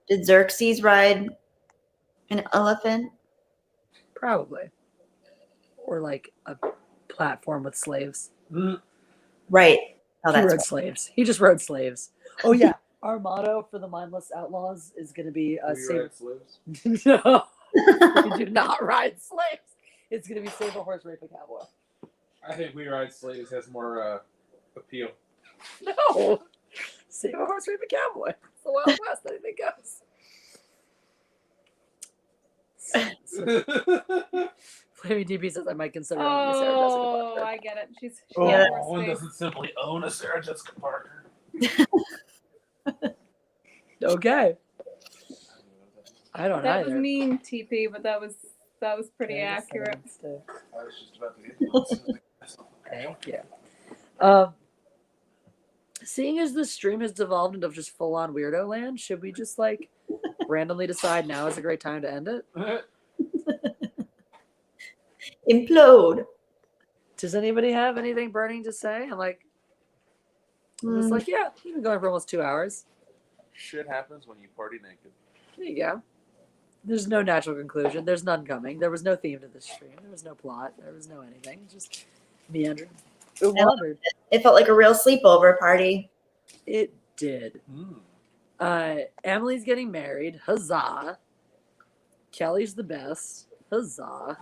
Did Xerxes ride an elephant? Probably. Or a platform with slaves. Right. Oh, he rode slaves. He just rode slaves. Oh yeah. Our motto for the Mindless Outlaws is going to be ride slaves? No. We do not ride slaves. It's going to be save a horse, rape a cowboy. I think we ride slaves has more appeal. No. Save a horse, rape a cowboy. It's the Wild West. Anything goes. Flaming DP says I might consider owning Sarah Jessica Oh, Parker. I get it. She's Oh, got one more space. doesn't simply own a Sarah Jessica Parker. Okay. I don't That either. was mean, TP, but that was pretty I just said accurate. a mistake. I was just about to get you. Thank you. Seeing as the stream has devolved into just full on weirdo land, should we just like randomly decide now is a great time to end it? Implode. Does anybody have anything burning to say? I'm just like, yeah, you've been going for almost 2 hours. Shit happens when you party naked. There you go. There's no natural conclusion. There's none coming. There was no theme to this stream. There was no plot. There was no anything. Just meandered. It wandered. It felt like a real sleepover party. It did. Emily's getting married. Huzzah. Kelly's the best. Huzzah.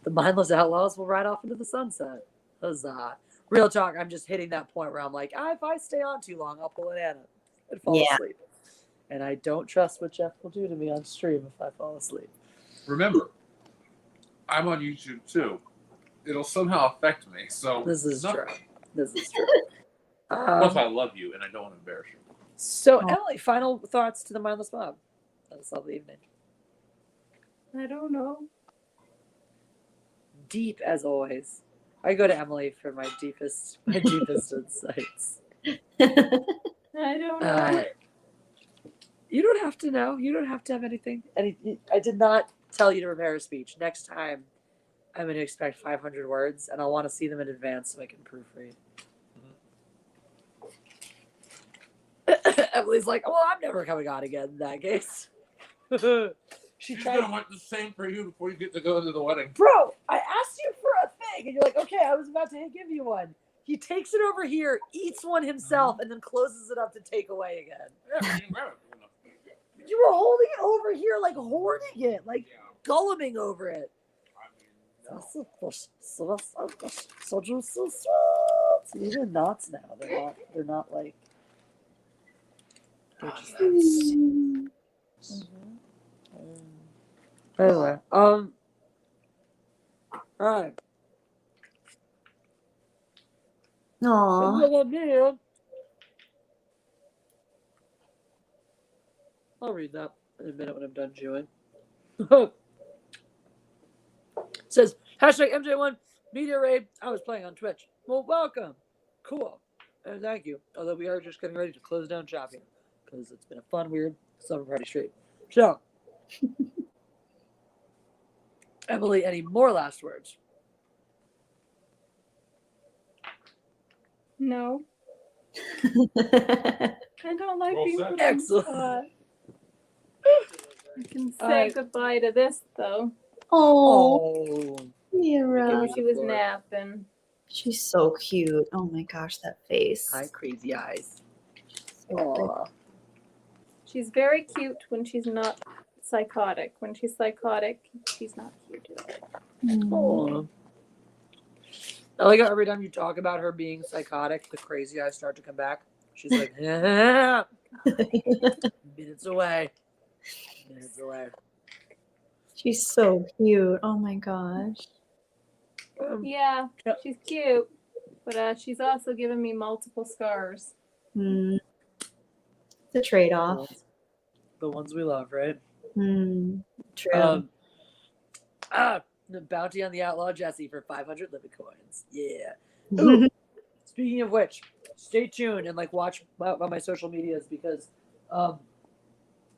The mindless outlaws will ride off into the sunset. Huzzah. Real talk, I'm just hitting that point where I'm like, if I stay on too long, I'll pull an Anna and fall asleep. And I don't trust what Jeff will do to me on stream if I fall asleep. Remember, I'm on YouTube too. It'll somehow affect me. So This is true. This is true. Plus, I love you, and I don't want to embarrass you. So, Emily, final thoughts to the mindless mob. Have a lovely evening. I don't know. Deep as always. I go to Emily for my deepest insights. I don't know. You don't have to know. You don't have to have anything. I did not tell you to prepare a speech. Next time, I'm going to expect 500 words, and I want to see them in advance so I can proofread. Emily's like, well, I'm never coming on again in that case. She's going to want the same for you before you get to go to the wedding. Bro, I asked you for a thing, and you're like, okay, I was about to give you one. He takes it over here, eats one himself, and then closes it up to take away again. You were holding it over here, like hoarding it, like gulluming over it. Even knots now. They're not like. They're just. Anyway, all right. Aww. I'll read that in a minute when I'm done chewing. It says, hashtag MJ1 Media Raid. I was playing on Twitch. Well, welcome. Cool. And thank you. Although we are just getting ready to close down shop here because it's been a fun, weird Slumber Party stream. So, Emily, any more last words? No. I don't like being put on the Excellent. spot. I can say goodbye to this though. Oh, Maybe Mira. she was napping. She's so cute. Oh my gosh, that face. Hi, crazy eyes. So Aw. She's very cute when she's not psychotic. When she's psychotic, she's not cute at all. Aw. I like how every time you talk about her being psychotic, the crazy eyes start to come back. She's like, minutes away. Minutes away. She's so cute. Oh my gosh. Yeah, Yep. she's cute, but she's also given me multiple scars. It's a trade-off. The ones we love, right? True. The bounty on the outlaw Jesse for 500 living coins. Yeah. Ooh, speaking of which, stay tuned and like watch on my social medias because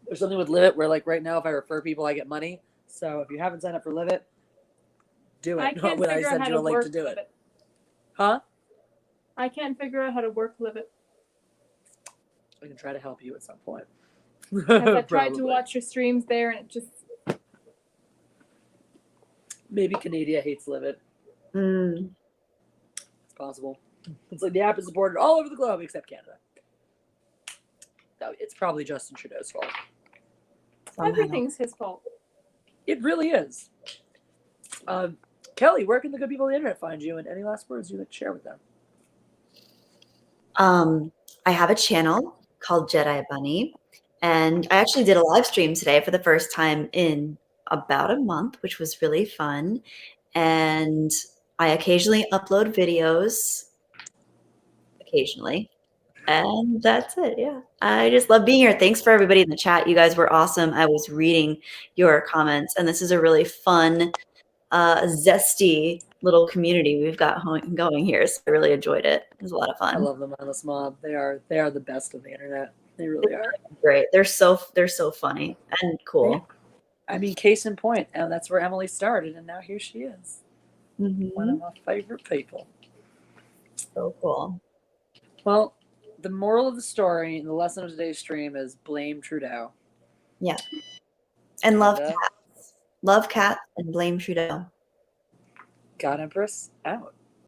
there's something with Livet where like right now if I refer people I get money. So if you haven't signed up for Livet, do it. I can't When I figure out send how you a to link work to do it. Livet. Huh? I can't figure out how to work Livet. I can try to help you at some point. I tried to Probably. watch your streams there and it just Maybe Canada hates Livet. It's possible. It's like the app is supported all over the globe except Canada. No, it's probably Justin Trudeau's fault. everything's his fault. It really is. Kelly, where can the good people on the internet find you? And any last words you'd like to share with them? I have a channel called Jedi Bunny, and I actually did a live stream today for the first time in about a month, which was really fun. And I occasionally upload videos, occasionally. And that's it. Yeah. I just love being here. Thanks for everybody in the chat. You guys were awesome. I was reading your comments, and this is a really fun, zesty little community we've got going here. So I really enjoyed it. It was a lot of I fun. love the Mindless Mob. They are the best of the internet. They really are. Great. They're so funny and cool. I mean, case in point, and that's where Emily started, and now here she is. Mhm. One of my favorite people. So cool. Well, the moral of the story and the lesson of today's stream is blame Trudeau. Yeah. And love And, cats. Love cats and blame Trudeau. God Empress out.